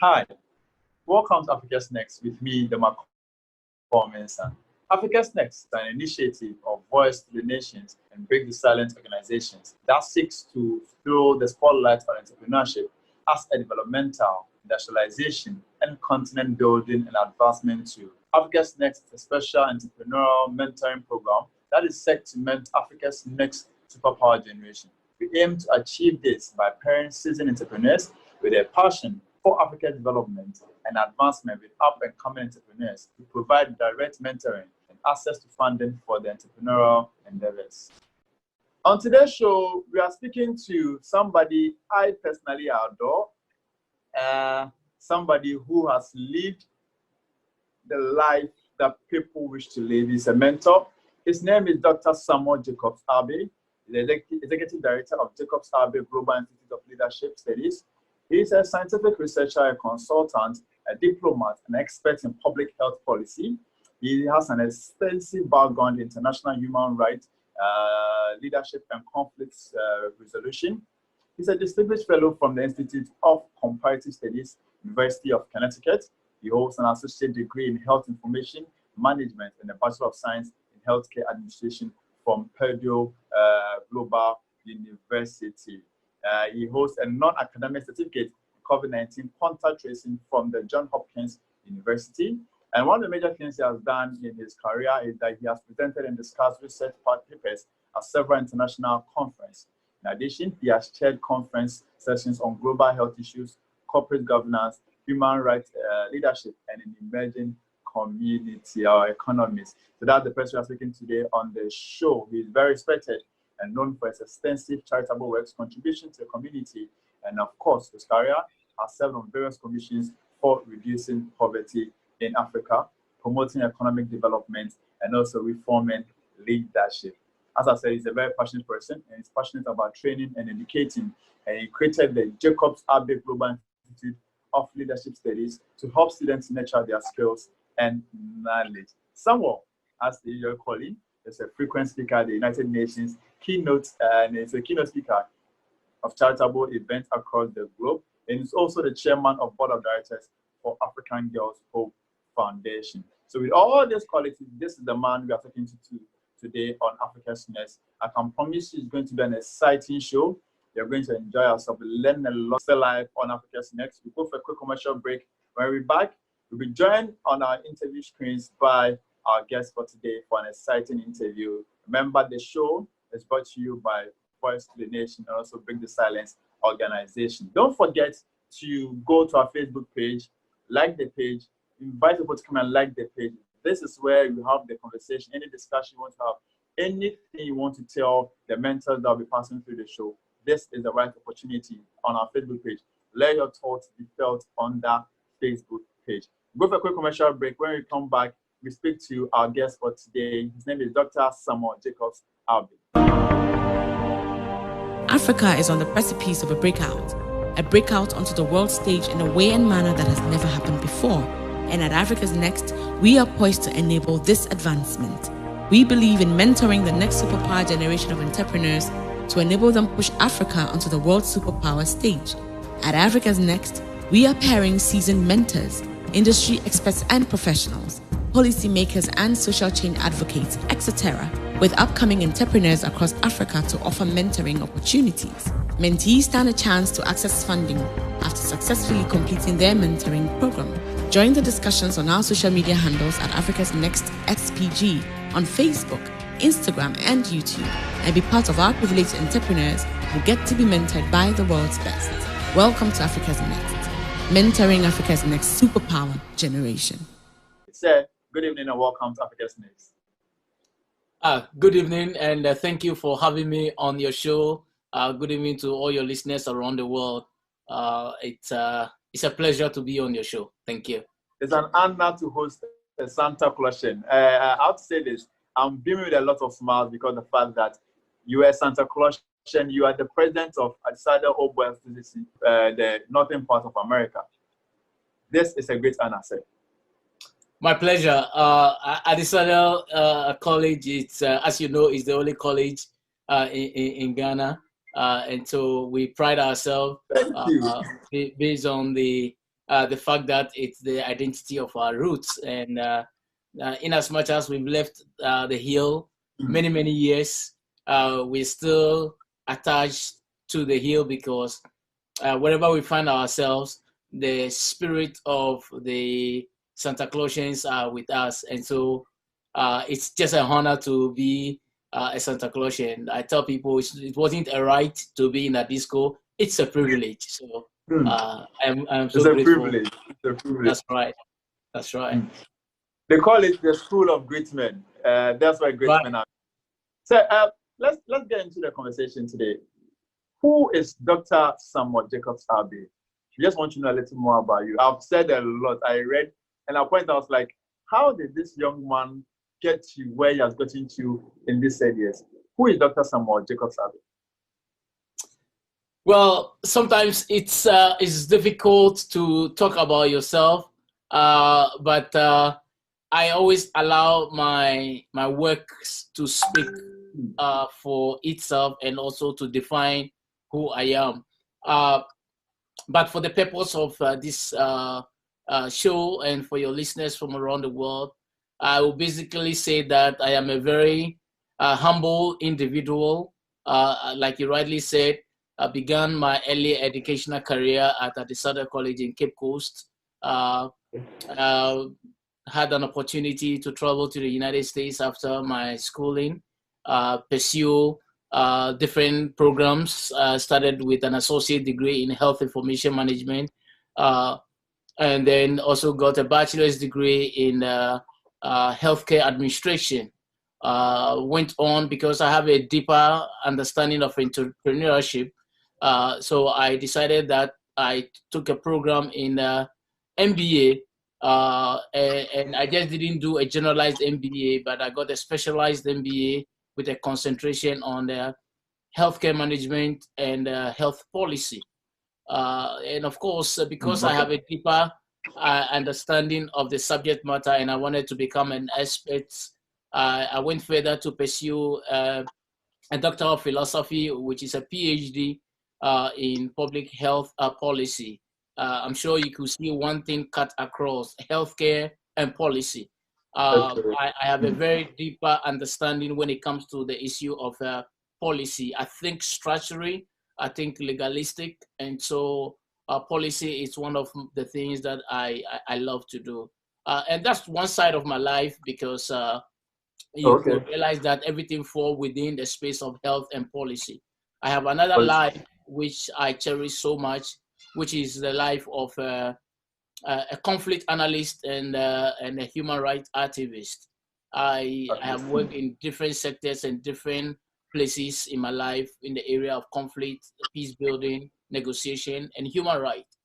Hi, welcome to Africa's Next with me, the Macall Mensah. Africa's Next is an initiative of Voice to the Nations and Break the Silence organizations that seeks to throw the spotlight on entrepreneurship as a developmental, industrialization, and continent building and advancement tool. Africa's Next is a special entrepreneurial mentoring program that is set to mentor Africa's next superpower generation. We aim to achieve this by pairing seasoned entrepreneurs with a passion for African development and advancement with up-and-coming entrepreneurs to provide direct mentoring and access to funding for the entrepreneurial endeavors. On today's show, we are speaking to somebody I personally adore, somebody who has lived the life that people wish to live. He's a mentor. His name is Dr. Samuel Jacobs-Abbey, the Executive Director of Jacobs-Abbey Global Institute of Leadership Studies. He's a scientific researcher, a consultant, a diplomat, an expert in public health policy. He has an extensive background in international human rights, leadership and conflict resolution. He's a distinguished fellow from the Institute of Comparative Studies, University of Connecticut. He holds an associate degree in health information management and a Bachelor of Science in Healthcare Administration from Purdue Global University. He holds a non-academic certificate in COVID-19 contact tracing from the Johns Hopkins University. And one of the major things he has done in his career is that he has presented and discussed research papers at several international conferences. In addition, he has chaired conference sessions on global health issues, corporate governance, human rights leadership, and in emerging community or economies. So that's the person we are speaking today on the show. He is very respected and known for his extensive charitable works, contribution to the community, and of course, his career has served on various commissions for reducing poverty in Africa, promoting economic development, and also reforming leadership. As I said, he's a very passionate person, and he's passionate about training and educating, and he created the Jacobs-Abbey Global Institute of Leadership Studies to help students nurture their skills and knowledge. Samuel, as the usual calling, is a frequent speaker at the United Nations keynote, and is a keynote speaker of charitable events across the globe. And is also the chairman of board of directors for African Girls Hope Foundation. So with all these qualities, this is the man we are talking to today on Africa's Next. I can promise you it's going to be an exciting show. You're going to enjoy yourself, learn a lot live on Africa's Next. We go for a quick commercial break. When we're back, we'll be joined on our interview screens by our guest for today for an exciting interview. Remember, the show is brought to you by Voice to the Nation and also Break the Silence organization. Don't forget to go to our Facebook page, like the page, invite people to come and like the page. This is where you have the conversation, any discussion you want to have, anything you want to tell the mentors that will be passing through the show. This is the right opportunity on our Facebook page. Let your thoughts be felt on that Facebook page. Go for a quick commercial break. When we come back, we speak to our guest for today. His name is Dr. Samuel Jacobs-Abbey. Africa is on the precipice of a breakout onto the world stage in a way and manner that has never happened before. And at Africa's Next, we are poised to enable this advancement. We believe in mentoring the next superpower generation of entrepreneurs to enable them push Africa onto the world superpower stage. At Africa's Next, we are pairing seasoned mentors, industry experts and professionals, policymakers and social change advocates, etc., with upcoming entrepreneurs across Africa to offer mentoring opportunities. Mentees stand a chance to access funding after successfully completing their mentoring program. Join the discussions on our social media handles at Africa's Next SPG on Facebook, Instagram, and YouTube, and be part of our privileged entrepreneurs who get to be mentored by the world's best. Welcome to Africa's Next, mentoring Africa's next superpower generation. Sir, good evening and welcome to Africa's Next. Good evening, and thank you for having me on your show. Good evening to all your listeners around the world. It's a pleasure to be on your show. Thank you. It's an honor to host a Santa Clausian. I have to say this, I'm beaming with a lot of smiles because of the fact that you are Santa Clausian, you are the president of Adisada Obo, the northern part of America. This is a great honor, sir. My pleasure. Adisada College, it's as you know, is the only college in Ghana, and so we pride ourselves based on the the fact that it's the identity of our roots. And in as much as we've left the hill many, many years, we're still attached to the hill because wherever we find ourselves, the spirit of the Santa Clausians are with us. And so it's just an honor to be a Santa Clausian. I tell people it wasn't a right to be in a disco. It's a privilege. So I'm so grateful. Privilege. It's a privilege. That's right. That's right. They call it the school of great men. That's why great men are. So let's get into the conversation today. Who is Dr. Samuel Jacobs-Abbey? I just want to know a little more about you. I've said a lot. I read, and at a point I was like, how did this young man get to where he has gotten to in these 10 years? Who is Dr. Samuel Jacobs-Abbey? Well, sometimes it's difficult to talk about yourself, but I always allow my works to speak for itself and also to define who I am. But for the purpose of this show and for your listeners from around the world, I will basically say that I am a very humble individual. Like you rightly said, I began my early educational career at the College in Cape Coast. Had an opportunity to travel to the United States after my schooling, pursue different programs. Started with an associate degree in health information management, and then also got a bachelor's degree in healthcare administration. Went on because I have a deeper understanding of entrepreneurship. So I decided that I took a program in MBA, and I just didn't do a generalized MBA, but I got a specialized MBA with a concentration on the healthcare management and health policy. And of course, because I have a deeper understanding of the subject matter and I wanted to become an expert, I went further to pursue a Doctor of Philosophy, which is a PhD in public health policy. I'm sure you could see one thing cut across healthcare and policy. I have a very deeper understanding when it comes to the issue of policy. I think structurally, I think legalistic, and so policy is one of the things that I love to do. And that's one side of my life because you could realize that everything falls within the space of health and policy. I have another life which I cherish so much, which is the life of a conflict analyst and a human rights activist. I have worked in different sectors and different places in my life in the area of conflict, peace building, negotiation, and human rights,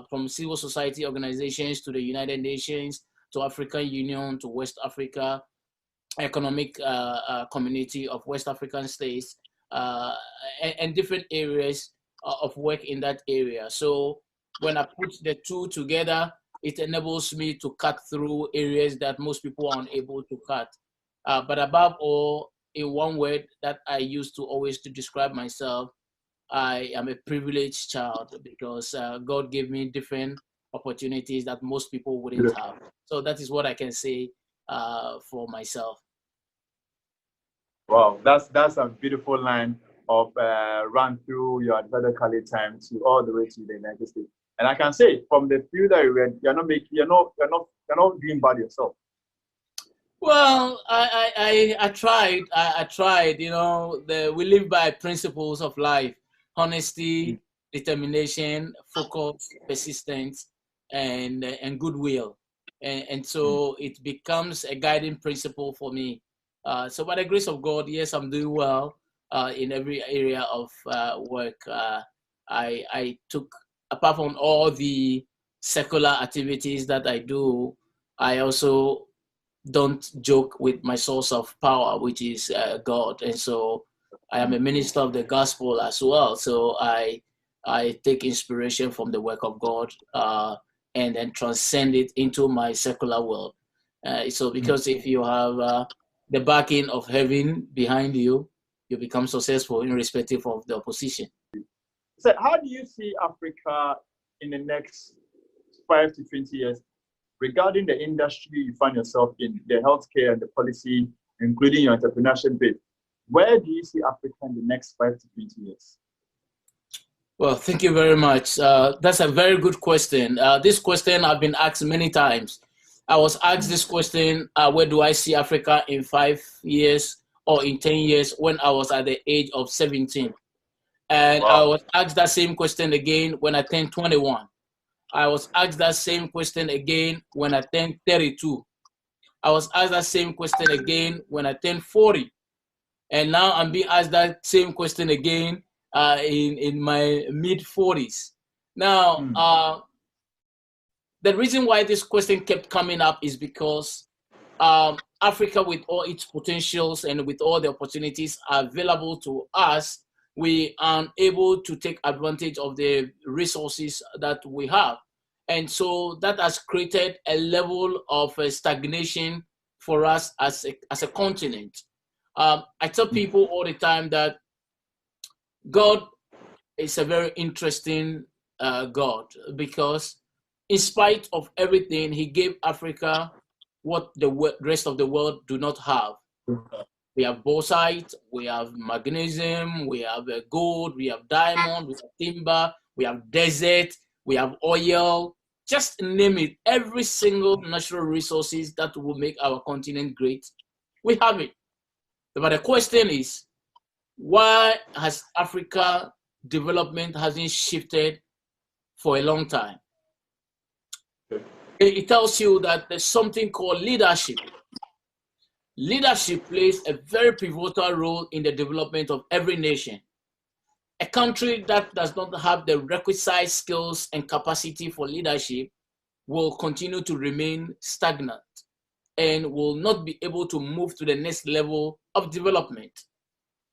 from civil society organizations to the United Nations, to African Union, to West Africa, Economic Community of West African States, and different areas of work in that area. So when I put the two together, it enables me to cut through areas that most people are unable to cut. But above all, in one word that I use to always to describe myself, I am a privileged child because God gave me different opportunities that most people wouldn't have. So that is what I can say for myself. Wow, that's a beautiful line of run through your Untitled College time to all the way to the United States. And I can say from the few that you read, you're not doing bad yourself. Well, I tried. I tried. You know, we live by principles of life: honesty, determination, focus, persistence, and goodwill. And so it becomes a guiding principle for me. So by the grace of God, yes, I'm doing well in every area of work. I took, apart from all the secular activities that I do, I also don't joke with my source of power, which is God. And so I am a minister of the gospel as well. So I take inspiration from the work of God and then transcend it into my secular world. So because if you have the backing of heaven behind you, you become successful irrespective of the opposition. So how do you see Africa in the next 5 to 20 years, regarding the industry you find yourself in, the healthcare and the policy, including your entrepreneurship bit, where do you see Africa in the next 5 to 20 years? Well, thank you very much. That's a very good question. This question I've been asked many times. I was asked this question, where do I see Africa in 5 years or in 10 years, when I was at the age of 17. And wow. I was asked that same question again when I turned 21. I was asked that same question again when I turned 32. I was asked that same question again when I turned 40. And now I'm being asked that same question again in my mid-40s. Now, the reason why this question kept coming up is because Africa, with all its potentials and with all the opportunities available to us, we are able to take advantage of the resources that we have. And so that has created a level of stagnation for us as a continent. I tell people all the time that God is a very interesting God, because in spite of everything, he gave Africa what the rest of the world do not have. We have bauxite, we have magnesium, we have gold, we have diamond, we have timber, we have desert, we have oil, just name it. Every single natural resources that will make our continent great, we have it. But the question is, why has Africa development hasn't shifted for a long time? It tells you that there's something called leadership. Leadership plays a very pivotal role in the development of every nation. A country that does not have the requisite skills and capacity for leadership will continue to remain stagnant and will not be able to move to the next level of development.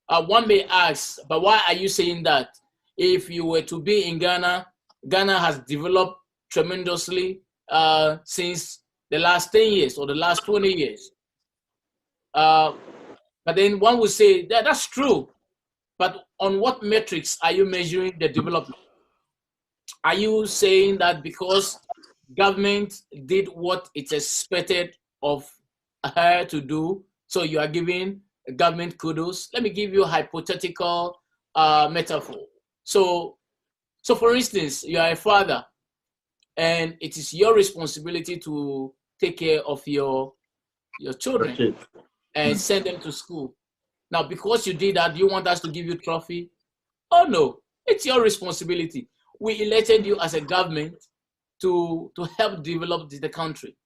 One may ask, but why are you saying that? If you were to be in Ghana, Ghana has developed tremendously since the last 10 years or the last 20 years. But then one would say that that's true. But on what metrics are you measuring the development? Are you saying that because government did what it's expected of her to do, so you are giving government kudos? Let me give you a hypothetical metaphor. So for instance, you are a father, and it is your responsibility to take care of your children and send them to school. Now, because you did that, do you want us to give you a trophy? Oh no, it's your responsibility. We elected you as a government to help develop the country.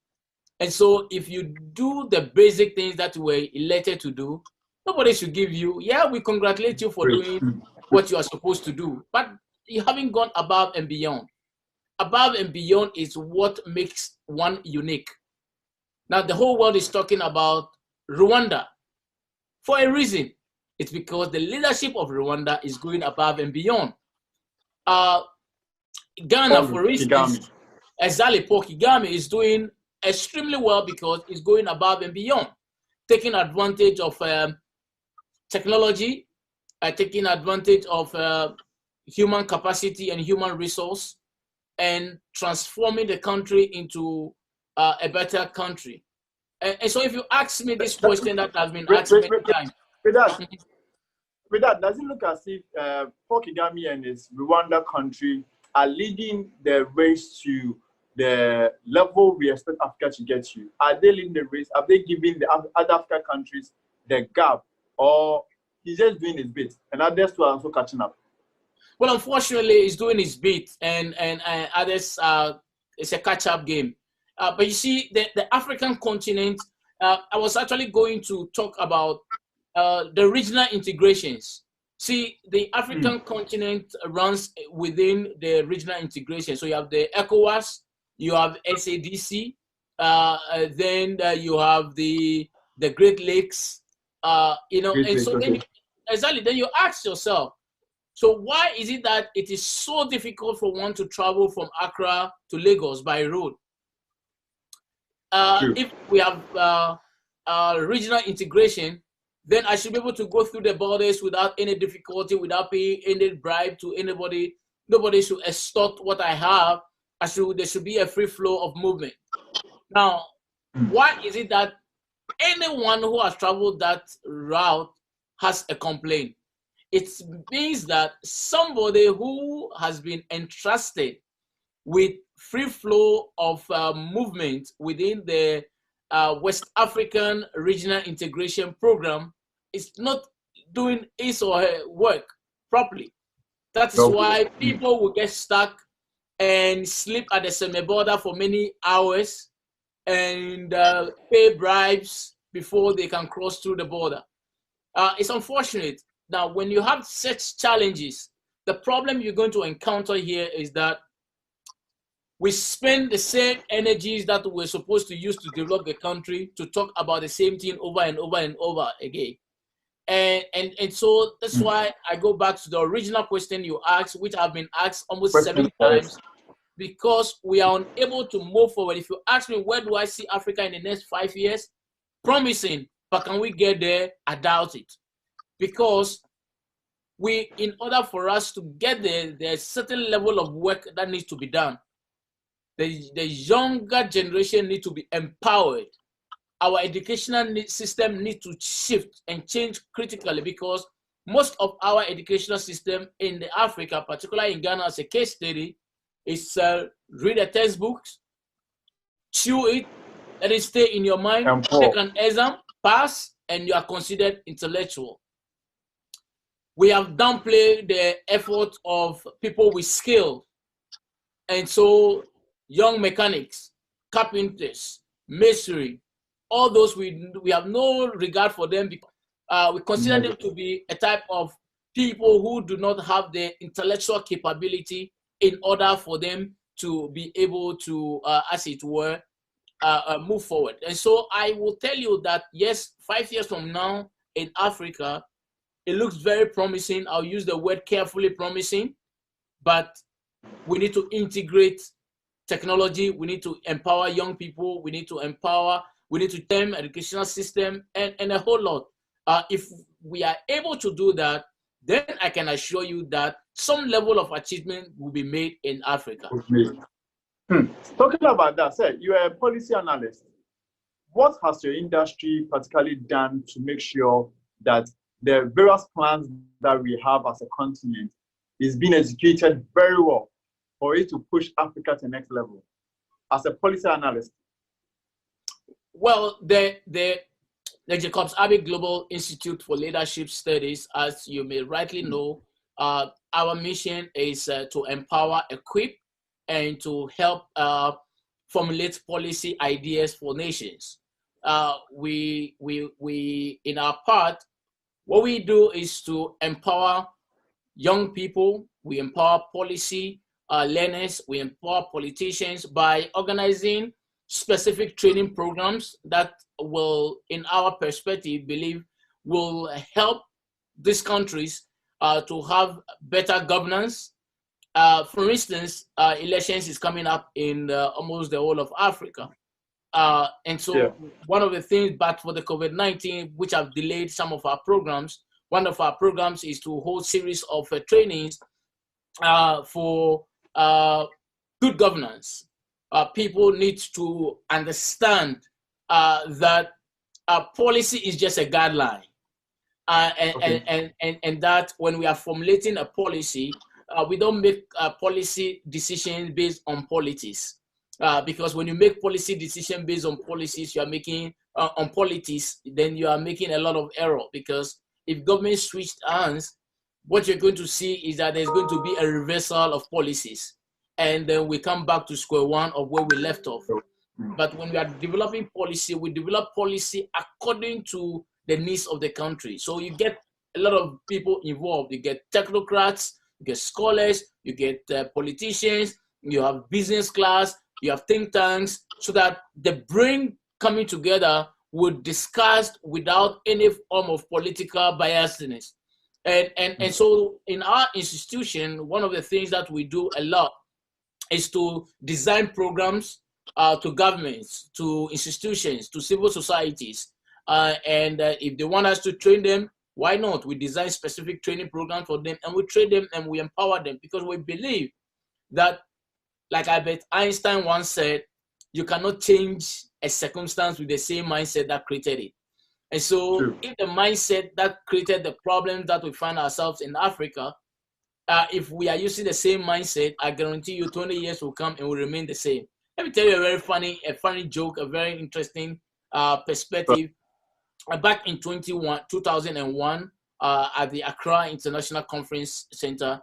And so if you do the basic things that you were elected to do, nobody should give you, yeah, we congratulate you for doing what you are supposed to do, but you haven't gone above and beyond. Above and beyond is what makes one unique. Now, the whole world is talking about Rwanda for a reason. It's because the leadership of Rwanda is going above and beyond. Ghana, for instance, exactly, Paul Kagame is doing extremely well because it's going above and beyond, taking advantage of technology, taking advantage of human capacity and human resource, and transforming the country into a better country. And so if you ask me this question that has been asked many times. With that, does it look as if Paul Kagame and his Rwanda country are leading the race to the level we expect Africa to get to? Are they leading the race? Are they giving the other African countries the gap? Or he's just doing his bit and others are also catching up? Well, unfortunately, he's doing his bit, and others, it's a catch-up game. But you see, the African continent, I was actually going to talk about the regional integrations. See, the African continent runs within the regional integration. So you have the ECOWAS, you have SADC, then you have the Great Lakes, then you ask yourself, so why is it that it is so difficult for one to travel from Accra to Lagos by road? If we have regional integration, then I should be able to go through the borders without any difficulty, without paying any bribe to anybody. Nobody should extort what I have there should be a free flow of movement. Now, why is it that anyone who has traveled that route has a complaint? It means that somebody who has been entrusted with free flow of movement within the West African Regional Integration Program is not doing his or her work properly. That is why people will get stuck and sleep at the semi-border for many hours and pay bribes before they can cross through the border. It's unfortunate. Now, when you have such challenges, the problem you're going to encounter here is that we spend the same energies that we're supposed to use to develop the country to talk about the same thing over and over and over again. And so that's why I go back to the original question you asked, which I've been asked almost 7 times, because we are unable to move forward. If you ask me, where do I see Africa in the next 5 years? Promising, but can we get there? I doubt it. Because in order for us to get there, there's a certain level of work that needs to be done. The younger generation need to be empowered. Our educational system needs to shift and change critically, because most of our educational system in Africa, particularly in Ghana as a case study, is read the textbooks, chew it, let it stay in your mind, take an exam, pass, and you are considered intellectual. We have downplayed the effort of people with skill. And so young mechanics, carpenters, masonry, all those, we have no regard for them, because we consider them to be a type of people who do not have the intellectual capability in order for them to be able to, as it were, move forward. And so I will tell you that, yes, 5 years from now in Africa, it looks very promising. I'll use the word carefully, promising, but we need to integrate technology. We need to empower young people. We need to turn educational system and a whole lot. If we are able to do that, then I can assure you that some level of achievement will be made in Africa. Talking about that, sir, you are a policy analyst. What has your industry particularly done to make sure that the various plans that we have as a continent is being executed very well for it to push Africa to the next level as a policy analyst? Well, the Jacobs-Abbey Global Institute for Leadership Studies, as you may rightly know, our mission is to empower, equip, and to help formulate policy ideas for nations. We in our part, what we do is to empower young people. We empower policy learners. We empower politicians by organizing specific training programs that will, in our perspective, believe will help these countries to have better governance. For instance, elections is coming up in almost the whole of Africa. And so one of the things, but for the COVID-19, which have delayed some of our programs, one of our programs is to hold series of trainings for good governance. People need to understand that policy is just a guideline. And that when we are formulating a policy, we don't make policy decisions based on politics. Because when you make policy decision based on policies, you are making on politics, then you are making a lot of error. Because if government switched hands, what you're going to see is that there's going to be a reversal of policies, and then we come back to square one of where we left off. But when we are developing policy, we develop policy according to the needs of the country. So you get a lot of people involved. You get technocrats, you get scholars, you get politicians, you have business class, you have think tanks, so that the brain coming together would discuss without any form of political biasness. And so in our institution, one of the things that we do a lot is to design programs to governments, to institutions, to civil societies. And if they want us to train them, why not? We design specific training programs for them, and we train them and we empower them, because we believe that like Albert Einstein once said, you cannot change a circumstance with the same mindset that created it. And so if the mindset that created the problem that we find ourselves in Africa, if we are using the same mindset, I guarantee you 20 years will come and will remain the same. Let me tell you a funny joke, a very interesting perspective. Back in 2001, at the Accra International Conference Center,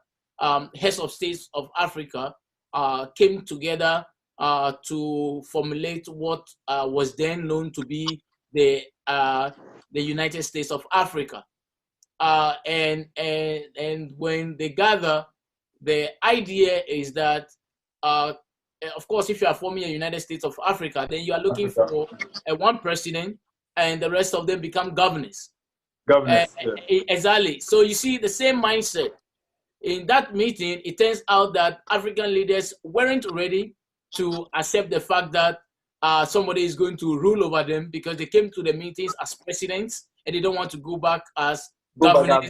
heads of states of Africa came together to formulate what was then known to be the United States of Africa. And when they gather, the idea is that, of course, if you are forming a United States of Africa, then you are looking for one president, and the rest of them become governors. Exactly. So you see the same mindset. In that meeting, it turns out that African leaders weren't ready to accept the fact that somebody is going to rule over them, because they came to the meetings as presidents and they don't want to go back as governors.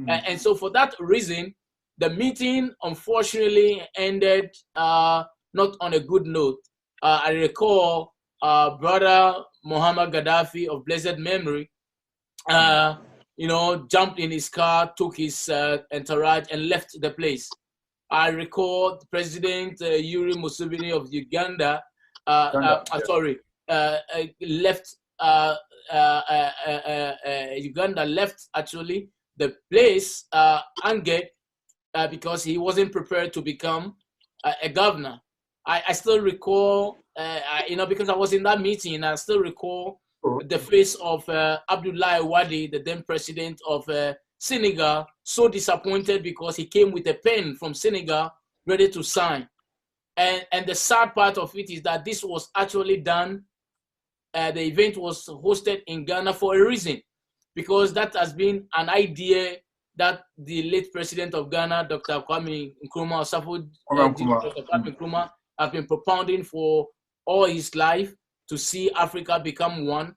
And so for that reason, the meeting unfortunately ended not on a good note. I recall brother Muhammad Gaddafi of blessed memory, jumped in his car, took his entourage and left the place. I recall President Yoweri Museveni of Uganda, left Uganda left actually the place angered because he wasn't prepared to become a governor. I still recall, because I was in that meeting, I still recall the face of Abdoulaye Wade, the then president of Senegal, so disappointed because he came with a pen from Senegal ready to sign. And the sad part of it is that this was actually done. The event was hosted in Ghana for a reason, because that has been an idea that the late president of Ghana, Dr. Kwame Nkrumah, Dr. Kwame Nkrumah, has been propounding for all his life, to see Africa become one.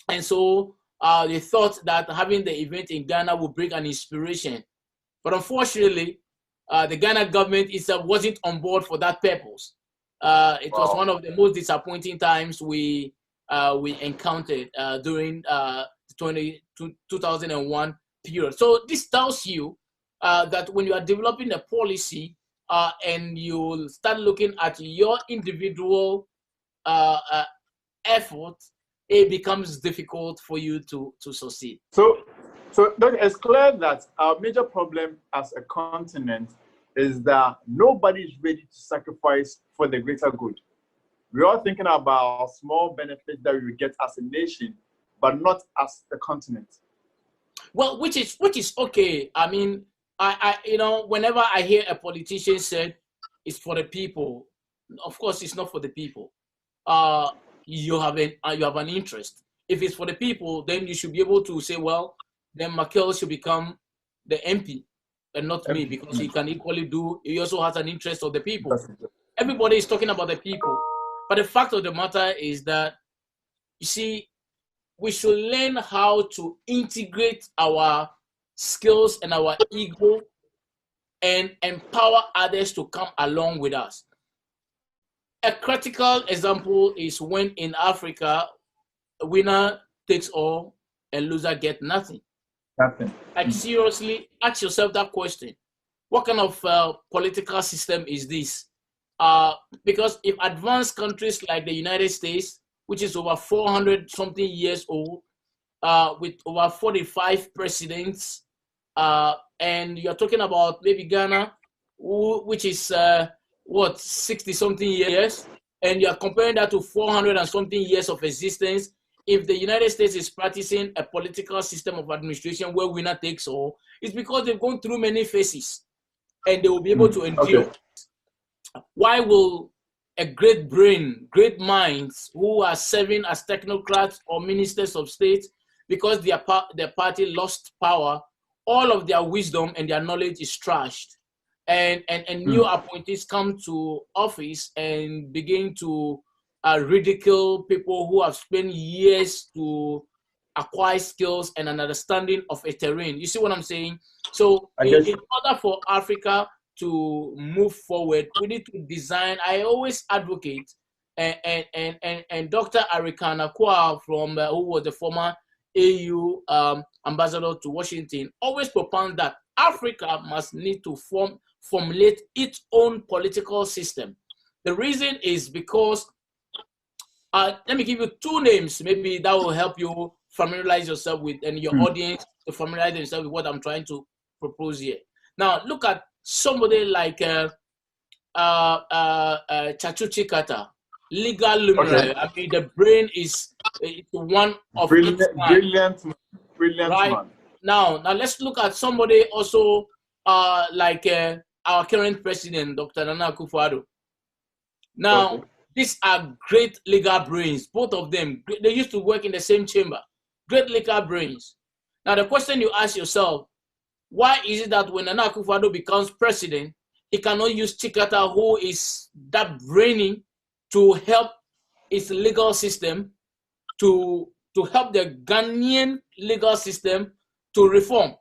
And so they thought that having the event in Ghana would bring an inspiration. But unfortunately, the Ghana government itself wasn't on board for that purpose. It was one of the most disappointing times we encountered during the 2001 period. So this tells you that when you are developing a policy and you start looking at your individual effort, it becomes difficult for you to succeed. So it's clear that our major problem as a continent is that nobody is ready to sacrifice for the greater good. We're all thinking about small benefits that we will get as a nation, but not as a continent. Well, which is okay. I mean, I whenever I hear a politician say it's for the people, of course it's not for the people. You have an interest. If it's for the people, then you should be able to say, well, then Macall should become the MP and not me, because he can equally do. He also has an interest of the people. Everybody is talking about the people, but the fact of the matter is that, you see, we should learn how to integrate our skills and our ego and empower others to come along with us. A critical example is when in Africa, winner takes all and loser get nothing. Like, seriously, ask yourself that question. What kind of political system is this? Because if advanced countries like the United States, which is over 400 something years old, with over 45 presidents, and you're talking about maybe Ghana, which is 60 something years, and you're comparing that to 400 and something years of existence. If the United States is practicing a political system of administration where winner takes all, it's because they've gone through many phases and they will be able to endure. Okay. Why will a great brain, great minds who are serving as technocrats or ministers of state, because their party lost power, all of their wisdom and their knowledge is trashed, and new appointees come to office and begin to ridicule people who have spent years to acquire skills and an understanding of a terrain. You see what I'm saying? So in order for Africa to move forward, we need to design. I always advocate, and Dr. Arikana Kwa from who was the former AU ambassador to Washington, always propound that Africa must need to formulate its own political system. The reason is because, let me give you two names, maybe that will help you familiarize yourself with, and your audience to familiarize themselves with what I'm trying to propose here. Now, look at somebody like Chachuchi Kata, legal luminary. Okay. I mean, the brain is one of brilliant right? man. Now let's look at somebody also like our current president, Dr. Nana Akufo-Addo. Now, Okay. these are great legal brains, both of them. They used to work in the same chamber. Great legal brains. Now, the question you ask yourself, why is it that when Nana Akufo-Addo becomes president, he cannot use Chikata, who is that brainy, to help its legal system, to help the Ghanaian legal system to reform?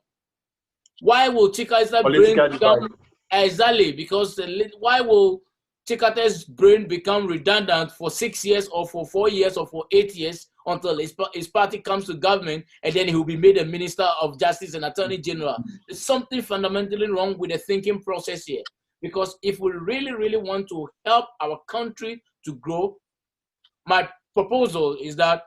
Why will Chikata's brain become exactly? Because why will Chikata's brain become redundant for 6 years or for 4 years or for 8 years until his party comes to government, and then he will be made a minister of justice and attorney general? There's something fundamentally wrong with the thinking process here. Because if we really, really want to help our country to grow, my proposal is that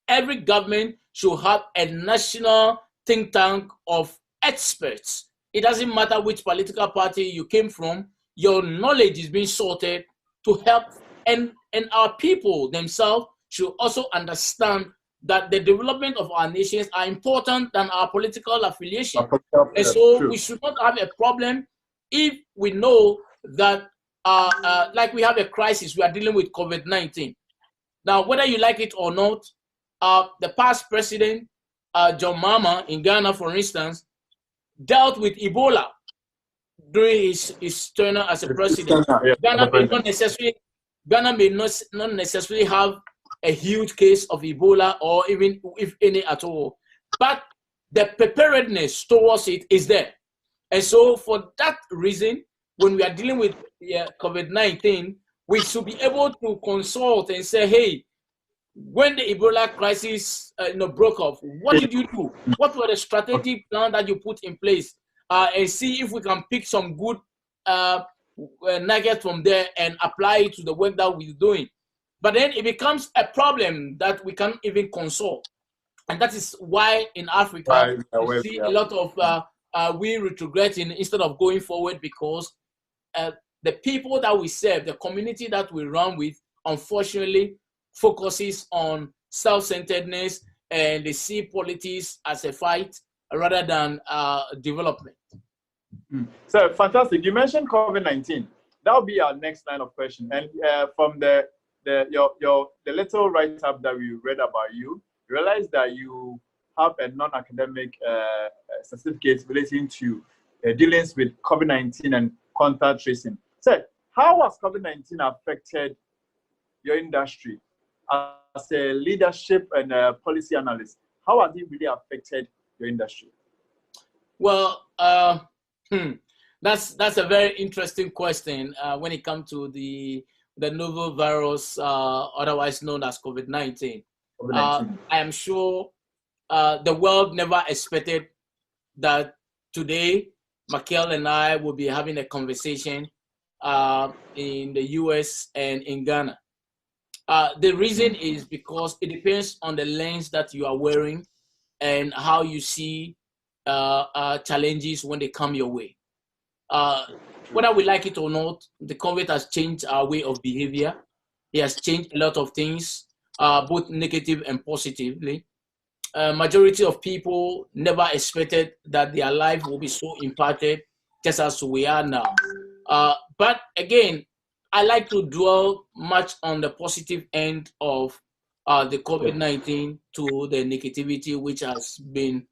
every government should have a national think tank of experts. It doesn't matter which political party you came from, your knowledge is being sorted to help, and our people themselves should also understand that the development of our nations are important than our political affiliation. And so we should not have a problem if we know that, like we have a crisis, we are dealing with COVID-19. Now, whether you like it or not, the past president, John Mahama in Ghana, for instance, dealt with Ebola during his tenure as a president. Ghana may not necessarily have a huge case of Ebola, or even if any at all, but the preparedness towards it is there. And so for that reason, when we are dealing with COVID-19, we should be able to consult and say, hey, when the Ebola crisis broke off, what did you do? What were the strategic plans that you put in place? And see if we can pick some good nuggets from there and apply it to the work that we're doing. But then it becomes a problem that we can't even consult. And that is why in Africa, we see a lot of we retrograding instead of going forward, because the people that we serve, the community that we run with, unfortunately, focuses on self-centeredness, and they see politics as a fight rather than development. So fantastic. You mentioned COVID-19. That'll be our next line of question. And from the little write-up that we read about you, realize that you have a non-academic certificate relating to dealings with COVID-19 and contact tracing. So how has COVID-19 affected your industry as a leadership and a policy analyst? How has it really affected your industry? Well, that's a very interesting question when it comes to the novel virus, otherwise known as COVID-19. I am sure the world never expected that today Macall and I will be having a conversation in the US and in Ghana. The reason is because it depends on the lens that you are wearing and how you see challenges when they come your way. Whether we like it or not, the COVID has changed our way of behavior. It has changed a lot of things, both negative and positively. Majority of people never expected that their life will be so impacted just as we are now. But again, I like to dwell much on the positive end of the COVID-19 to the negativity which has been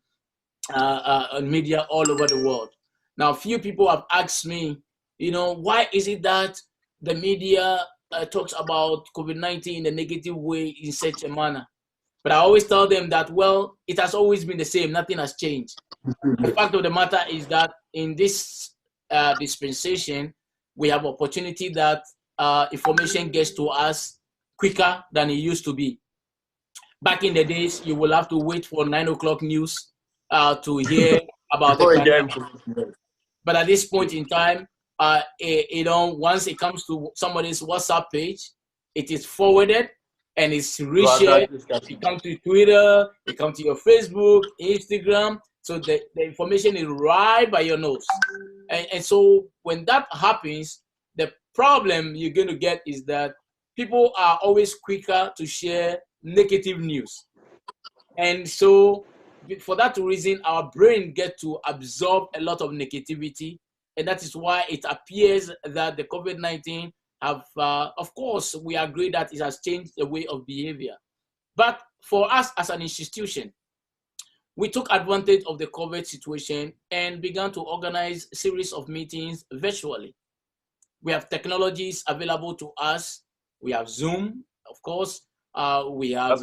on media all over the world. Now, few people have asked me, why is it that the media talks about COVID-19 in a negative way in such a manner? But I always tell them that, well, it has always been the same. Nothing has changed. The fact of the matter is that in this dispensation, we have opportunity that information gets to us quicker than it used to be. Back in the days, you will have to wait for 9 o'clock news to hear about the pandemic. But at this point in time, once it comes to somebody's WhatsApp page, it is forwarded and it's reshared. It comes to Twitter, it comes to your Facebook, Instagram. So the information is right by your nose. And so when that happens, the problem you're going to get is that people are always quicker to share negative news. And so for that reason, our brain gets to absorb a lot of negativity. And that is why it appears that the COVID-19 have, of course, we agree that it has changed the way of behavior. But for us as an institution, we took advantage of the COVID situation and began to organize a series of meetings virtually. We have technologies available to us. We have Zoom, of course. We have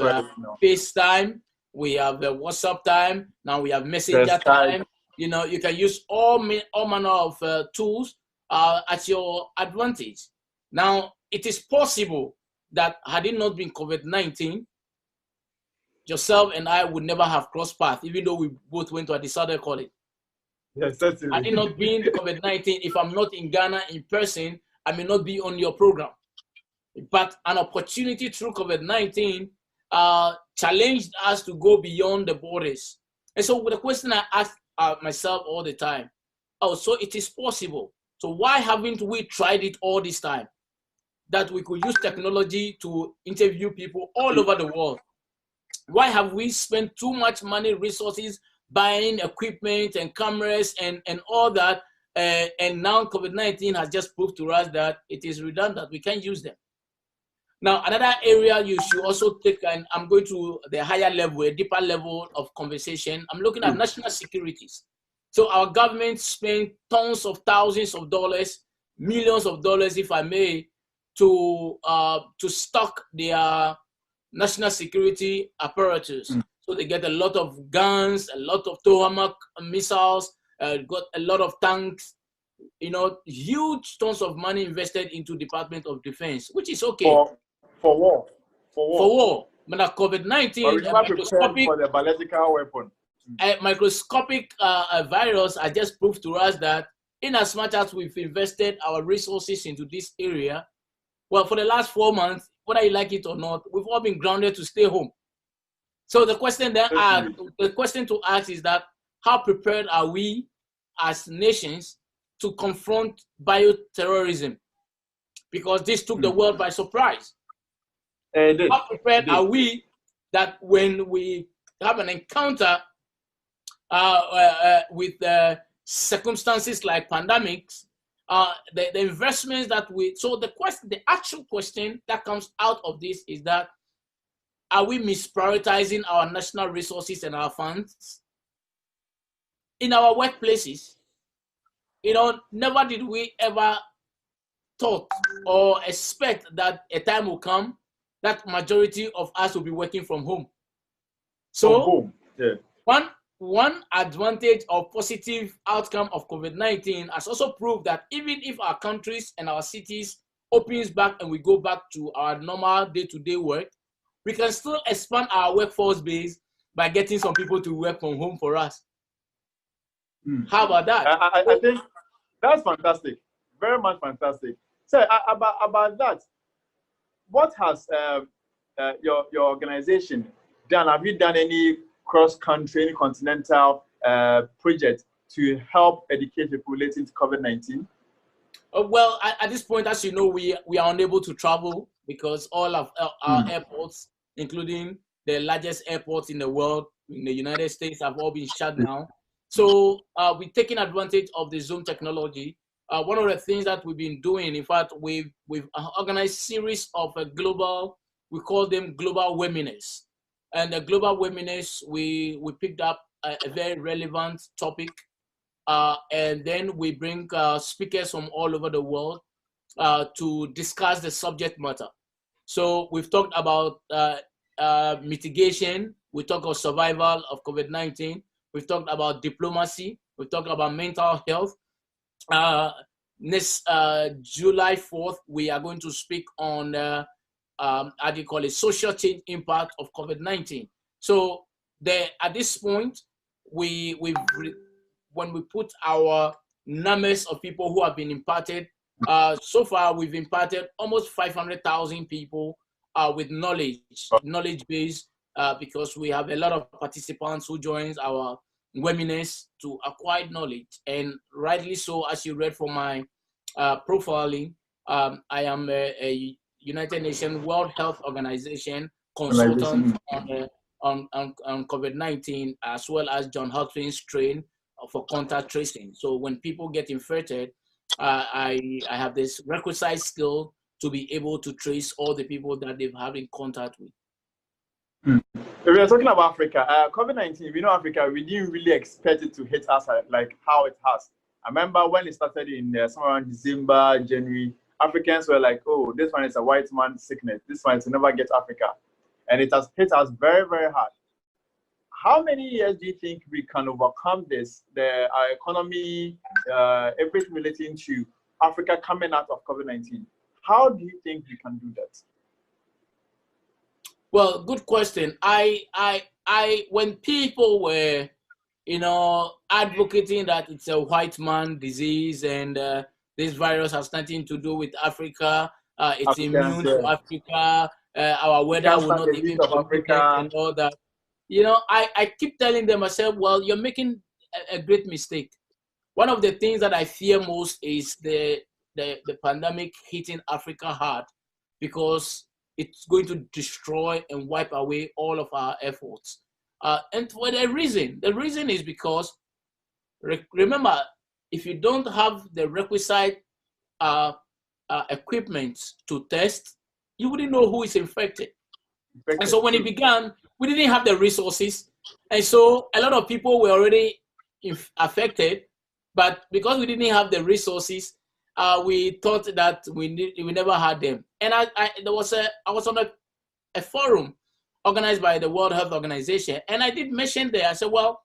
FaceTime. We have the WhatsApp time. Now we have Messenger time. You know, you can use all manner of tools at your advantage. Now, it is possible that had it not been COVID-19, yourself and I would never have crossed paths, even though we both went to a disorder college. Yes, certainly. Had it not been COVID-19, if I'm not in Ghana in person, I may not be on your program. But an opportunity through COVID-19 challenged us to go beyond the borders. And so the question I ask myself all the time, so it is possible. So why haven't we tried it all this time? That we could use technology to interview people all over the world. Why have we spent too much money, resources, buying equipment and cameras and all that? And now COVID-19 has just proved to us that it is redundant. We can't use them. Now, another area you should also take, and I'm going to the higher level, a deeper level of conversation. I'm looking at national securities. So our government spent tons of thousands of dollars, millions of dollars, if I may, to stock their national security apparatus. So they get a lot of guns, a lot of Tomahawk missiles, got a lot of tanks, you know, huge tons of money invested into Department of Defense, which is okay. For war. But now COVID-19, for the biological weapon. A microscopic virus has just proved to us that in as much as we've invested our resources into this area, well, for the last 4 months, whether you like it or not, we've all been grounded to stay home. So the question to ask is that how prepared are we as nations to confront bioterrorism? Because this took the world by surprise. How prepared are we that when we have an encounter with circumstances like pandemics, the investments that the actual question that comes out of this is that, are we misprioritizing our national resources and our funds? In our workplaces, you know, never did we ever thought or expect that a time will come that majority of us will be working from home. So one advantage or positive outcome of COVID-19 has also proved that even if our countries and our cities opens back and we go back to our normal day-to-day work, we can still expand our workforce base by getting some people to work from home for us. How about that? I think that's fantastic. Very much fantastic. So about that, what has your organization done? Have you done any cross-country, any continental project to help educate people relating to COVID-19? Well, at this point, as you know, we are unable to travel because all of our airports, including the largest airports in the world, in the United States, have all been shut down. So we're taking advantage of the Zoom technology. One of the things that we've been doing, in fact, we've organized a series of global, we call them global webinars. And the global webinars, we picked up a very relevant topic. And then we bring speakers from all over the world to discuss the subject matter. So we've talked about mitigation. We talked about survival of COVID-19. We've talked about diplomacy. We've talked about mental health. Next July 4th, we are going to speak on how do you call it, social change impact of COVID-19. So at this point, when we put our numbers of people who have been impacted, so far we've impacted almost 500,000 people with knowledge base, because we have a lot of participants who joins our webinars to acquire knowledge. And rightly so, as you read from my profiling, I am a United Nations World Health Organization consultant on COVID-19, as well as John Hopkins trained for contact tracing. So when people get infected, I have this requisite skill to be able to trace all the people that they've had in contact with. If we are talking about Africa, COVID-19, we know Africa, we didn't really expect it to hit us like how it has. I remember when it started in somewhere around December, January, Africans were like, oh, this one is a white man's sickness. This one will never get Africa. And it has hit us very, very hard. How many years do you think we can overcome this, our economy, everything relating to Africa coming out of COVID-19? How do you think we can do that? Well, good question. When people were, advocating that it's a white man disease and this virus has nothing to do with Africa, it's immune to Africa, our weather will not even be Africa and all that. I keep telling them, I said, well, you're making a great mistake. One of the things that I fear most is the pandemic hitting Africa hard, because it's going to destroy and wipe away all of our efforts. And for the reason is because, remember, if you don't have the requisite equipment to test, you wouldn't know who is infected. And so when it began, we didn't have the resources. And so a lot of people were already affected, but because we didn't have the resources, we thought that we never had them. And I was on a forum organized by the World Health Organization, and I did mention there, I said, well,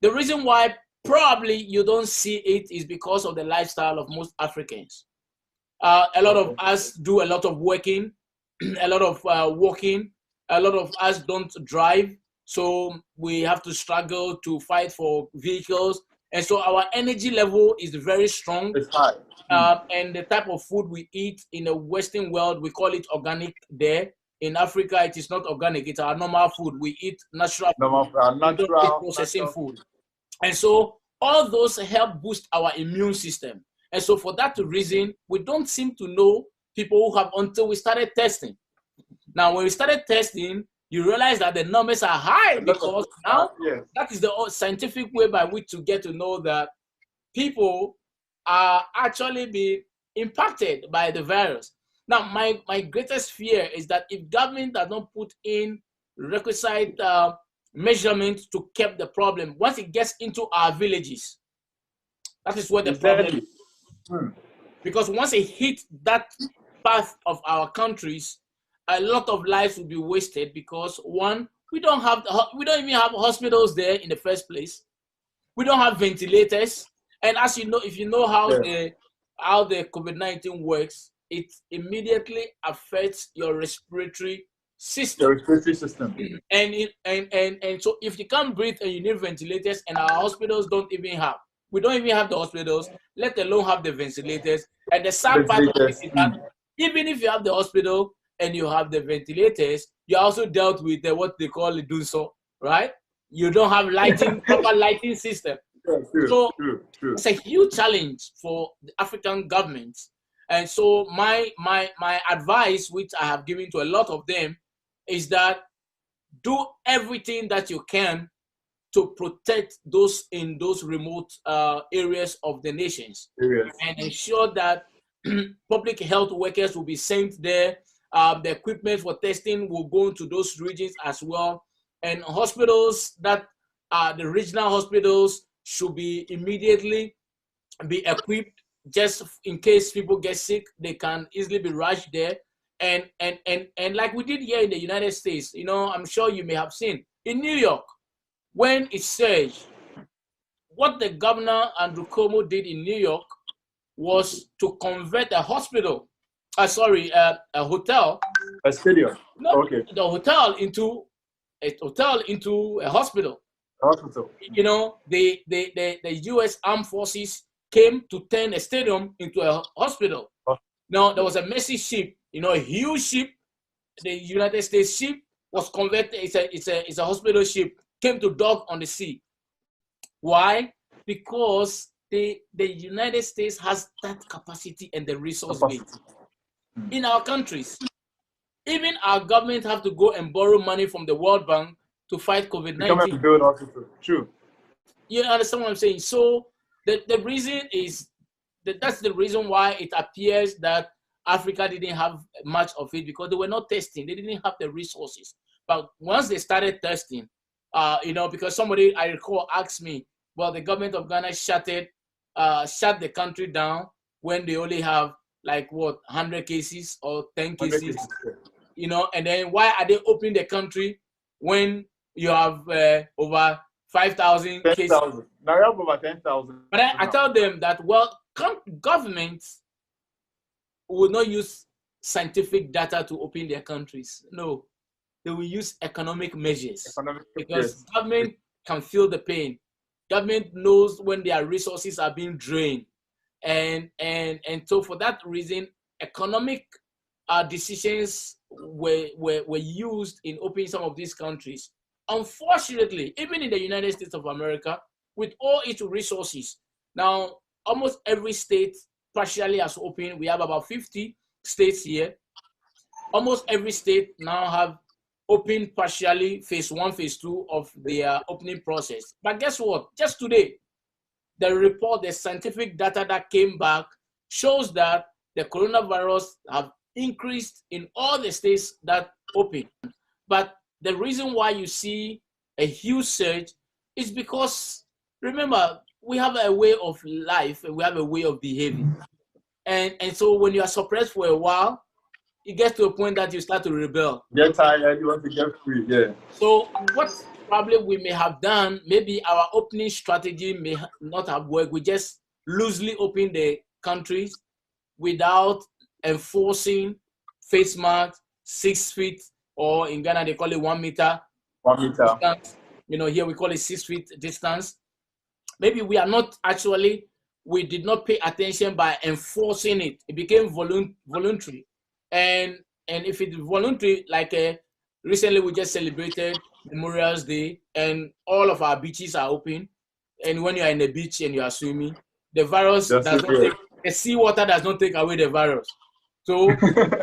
the reason why probably you don't see it is because of the lifestyle of most Africans. A lot of us do a lot of working, a lot of walking, a lot of us don't drive, so we have to struggle to fight for vehicles. And so our energy level is very strong. It's high. And the type of food we eat in the Western world, we call it organic there. In Africa, it is not organic. It's our normal food. We eat natural processing food. And so all those help boost our immune system. And so for that reason, we don't seem to know people who have until we started testing. Now, when we started testing, you realize that the numbers are high, because now that is the scientific way by which to get to know that people are actually being impacted by the virus. Now, my greatest fear is that if government does not put in requisite measurements to keep the problem, once it gets into our villages, that is where the problem is. Because once it hits that path of our countries, a lot of lives will be wasted, because one, we don't even have hospitals there in the first place. We don't have ventilators. And as you know, if you know how the COVID-19 works, it immediately affects your respiratory system. Your respiratory system. And so if you can't breathe and you need ventilators, and our hospitals we don't even have the hospitals, let alone have the ventilators. And the sad part of it is that even if you have the hospital and you have the ventilators, you also dealt with what they call the DUNSO, right? You don't have proper lighting system. True. It's a huge challenge for the African governments. And so my advice, which I have given to a lot of them, is that do everything that you can to protect those in those remote areas of the nations, and ensure that public health workers will be sent there. The equipment for testing will go into those regions as well. And hospitals that are the regional hospitals should be immediately be equipped, just in case people get sick, they can easily be rushed there. And like we did here in the United States, I'm sure you may have seen in New York, when it surged, what the governor Andrew Cuomo did in New York was to convert a hospital, a hotel, a stadium, the hotel into a hospital. You know, the U.S. Armed Forces came to turn a stadium into a hospital. Now, there was a massive ship, you know, a huge ship. The United States ship was converted. It's a hospital ship. Came to dock on the sea. Why? Because the United States has that capacity and the resource base. In our countries, even our government have to go and borrow money from the World Bank to fight COVID-19. True. You understand what I'm saying? So the reason is that's the reason why it appears that Africa didn't have much of it, because they were not testing. They didn't have the resources. But once they started testing, you know, because somebody I recall asked me, well, the government of Ghana shut the country down when they only have like what 100 cases or 10 cases, you know, and then why are they opening the country when you have over 5,000 cases? Now you have over 10,000. But I tell them that, well, governments will not use scientific data to open their countries. No, they will use economic measures, because government can feel the pain. Government knows when their resources are being drained, and so for that reason, economic decisions were used in opening some of these countries. Unfortunately, even in the United States of America, with all its resources, now almost every state partially has opened. We have about 50 states here. Almost every state now have opened partially phase 1, phase 2 of their opening process. But guess what? Just today, the scientific data that came back shows that the coronavirus have increased in all the states that open. But the reason why you see a huge surge is because, remember, we have a way of life and we have a way of behaving. And so when you are suppressed for a while, it gets to a point that you start to rebel. Get tired, you want to get free, yeah. So what probably we may have done, maybe our opening strategy may not have worked. We just loosely open the countries without enforcing face masks, 6 feet, or in Ghana they call it 1 meter. 1 meter. Distance. You know, here we call it 6 feet distance. Maybe we did not pay attention by enforcing it. It became voluntary. And if it's voluntary, like recently we just celebrated Memorial's Day and all of our beaches are open. And when you are in the beach and you are swimming, the virus the seawater does not take away the virus. So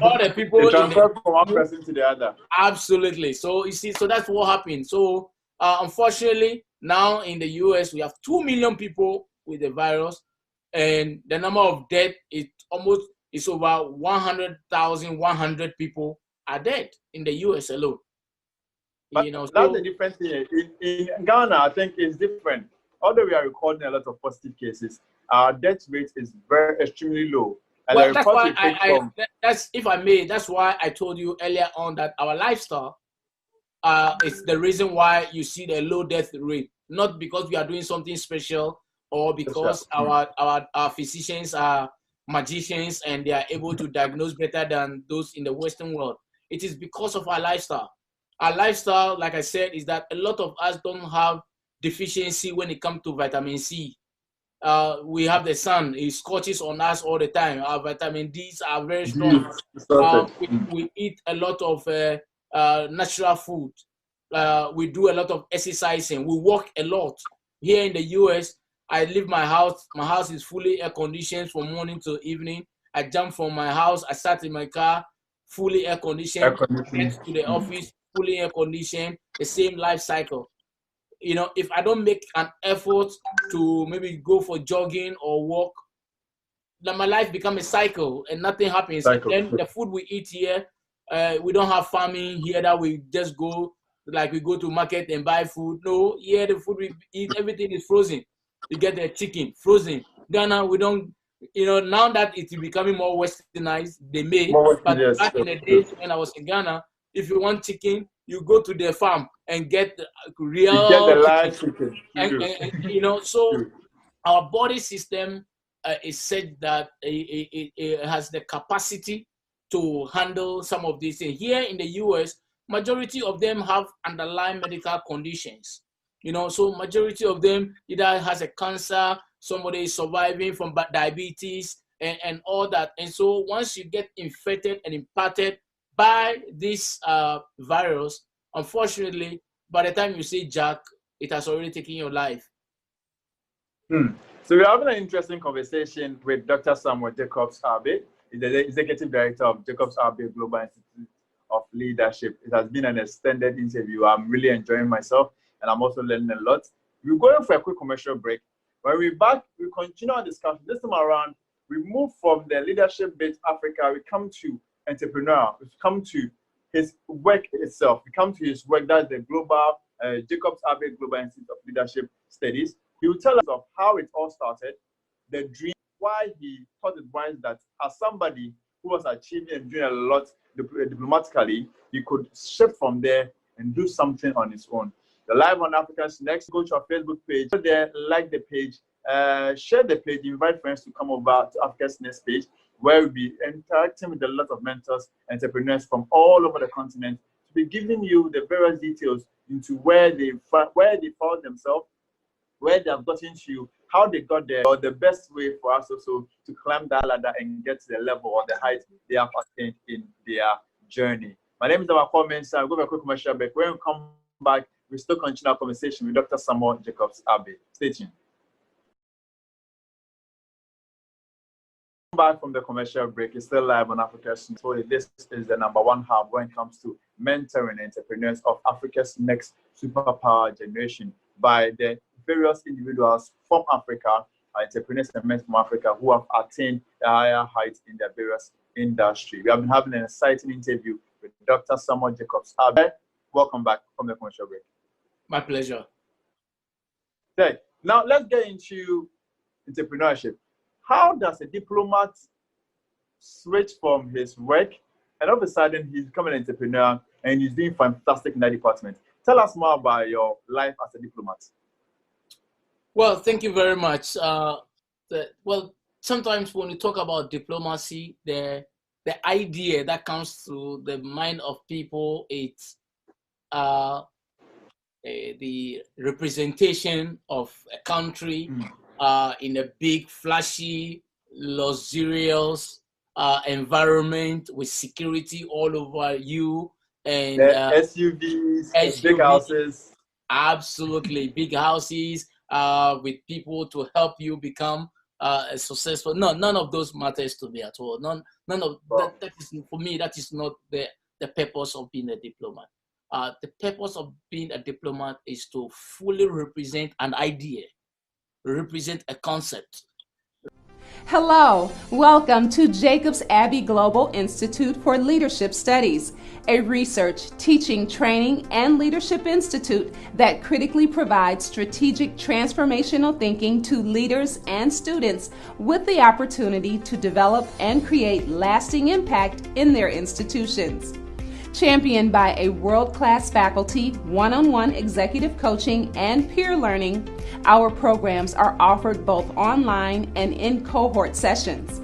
all the people transfer from one person to the other. Absolutely. So you see, so that's what happened. So unfortunately, now in the US, we have 2 million people with the virus, and the number of death is over 100,100 people are dead in the US alone. But you know, that's the difference here. In Ghana, I think it's different. Although we are recording a lot of positive cases, our death rate is extremely low. And well, that's why if I may, that's why I told you earlier on that our lifestyle is the reason why you see the low death rate. Not because we are doing something special or because our physicians are magicians and they are able to diagnose better than those in the Western world. It is because of our lifestyle. Our lifestyle, like I said, is that a lot of us don't have deficiency when it comes to vitamin C. We have the sun, it scorches on us all the time. Our vitamin Ds are very strong. We eat a lot of natural food. We do a lot of exercising. We walk a lot. Here in the US, I leave my house. My house is fully air conditioned from morning to evening. I jump from my house. I sat in my car, fully air conditioned. Get to the office, fully air conditioned. The same life cycle. You know, if I don't make an effort to maybe go for jogging or walk, then my life becomes a cycle and nothing happens. And then the food we eat here, we don't have farming here that we just go, like we go to market and buy food. No, here the food we eat, everything is frozen. You get the chicken frozen. Ghana, we don't, you know, now that it's becoming more westernized, they may, but back in the days when I was in Ghana, if you want chicken, you go to the farm and get real You get the live chicken. chicken. You know, so our body system is said that it has the capacity to handle some of these things. Here in the US, majority of them have underlying medical conditions. You know, so majority of them either has a cancer, somebody is surviving from diabetes and all that. And so once you get infected and impacted by this virus, unfortunately, by the time you see Jack, it has already taken your life. So we're having an interesting conversation with Dr. Samuel Jacobs-Abbey. He's the Executive Director of Jacobs-Abbey Global Institute of Leadership. It has been an extended interview. I'm really enjoying myself, and I'm also learning a lot. We're going for a quick commercial break. When we're back, we continue our discussion. This time around, we move from the leadership-based Africa. We come to entrepreneurial. We come to his work itself. We come to his work, that's the global Jacobs-Abbey Global Institute of Leadership Studies. He will tell us of how it all started, the dream, why he thought it wise that as somebody who was achieving and doing a lot diplomatically, he could shift from there and do something on his own. The Live on Africa's Next, go to our Facebook page, go there, like the page, share the page, invite friends to come over to Africa's Next page, where we'll be interacting with a lot of mentors, entrepreneurs from all over the continent to be giving you the various details into where they found themselves, where they have gotten to, how they got there, or the best way for us also to climb that ladder and get to the level or the height they have attained in their journey. My name is Macall Mensah. I'll go for a quick commercial break. When we come back, we still continue our conversation with Dr. Samuel Jacobs-Abbey. Stay tuned. Back from the commercial break. It's still live on Africa's. So this is the #1 hub when it comes to mentoring entrepreneurs of Africa's next superpower generation by the various individuals from Africa, entrepreneurs and men from Africa who have attained a higher heights in their various industry. We have been having an exciting interview with Dr. Samuel Jacobs-Abbey. Welcome back from the commercial break. My pleasure. Okay, now let's get into entrepreneurship. How does a diplomat switch from his work and all of a sudden he's becoming an entrepreneur and he's doing fantastic in that department? Tell us more about your life as a diplomat. Well, thank you very much. Well, sometimes when we talk about diplomacy, the idea that comes to the mind of people, it's the representation of a country in a big, flashy, luxurious environment with security all over you. And SUVs, big houses. Absolutely, big houses with people to help you become successful. No, none of those matters to me at all. None of that is, for me, that is not the purpose of being a diplomat. The purpose of being a diplomat is to fully represent an idea, represent a concept. Hello, welcome to Jacobs-Abbey Global Institute for Leadership Studies, a research, teaching, training, and leadership institute that critically provides strategic transformational thinking to leaders and students with the opportunity to develop and create lasting impact in their institutions. Championed by a world-class faculty, one-on-one executive coaching, and peer learning, our programs are offered both online and in cohort sessions.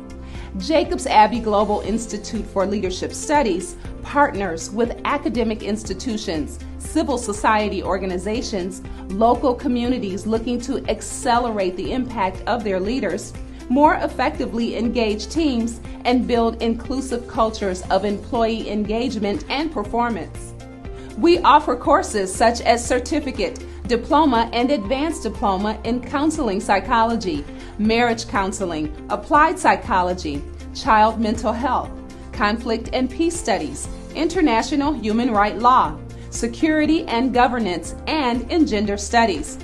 Jacobs-Abbey Global Institute for Leadership Studies partners with academic institutions, civil society organizations, local communities looking to accelerate the impact of their leaders, more effectively engage teams, and build inclusive cultures of employee engagement and performance. We offer courses such as certificate, diploma, and advanced diploma in counseling psychology, marriage counseling, applied psychology, child mental health, conflict and peace studies, international human rights law, security and governance, and in gender studies.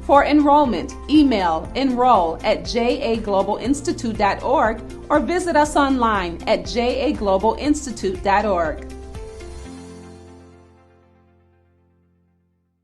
For enrollment, email enroll@jaglobalinstitute.org or visit us online at jaglobalinstitute.org.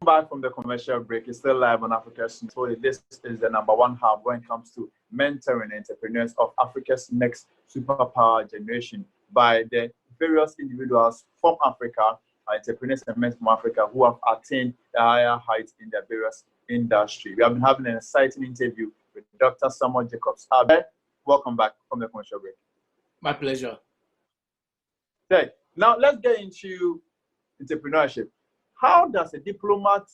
Back from the commercial break. It's still live on Africa's. So this is the #1 hub when it comes to mentoring entrepreneurs of Africa's next superpower generation by the various individuals from Africa, entrepreneurs and men from Africa who have attained a higher heights in their various industries. We have been having an exciting interview with Dr. Samuel Jacobs-Abbey. Welcome back from the commercial break. My pleasure. Okay, now let's get into entrepreneurship. How does a diplomat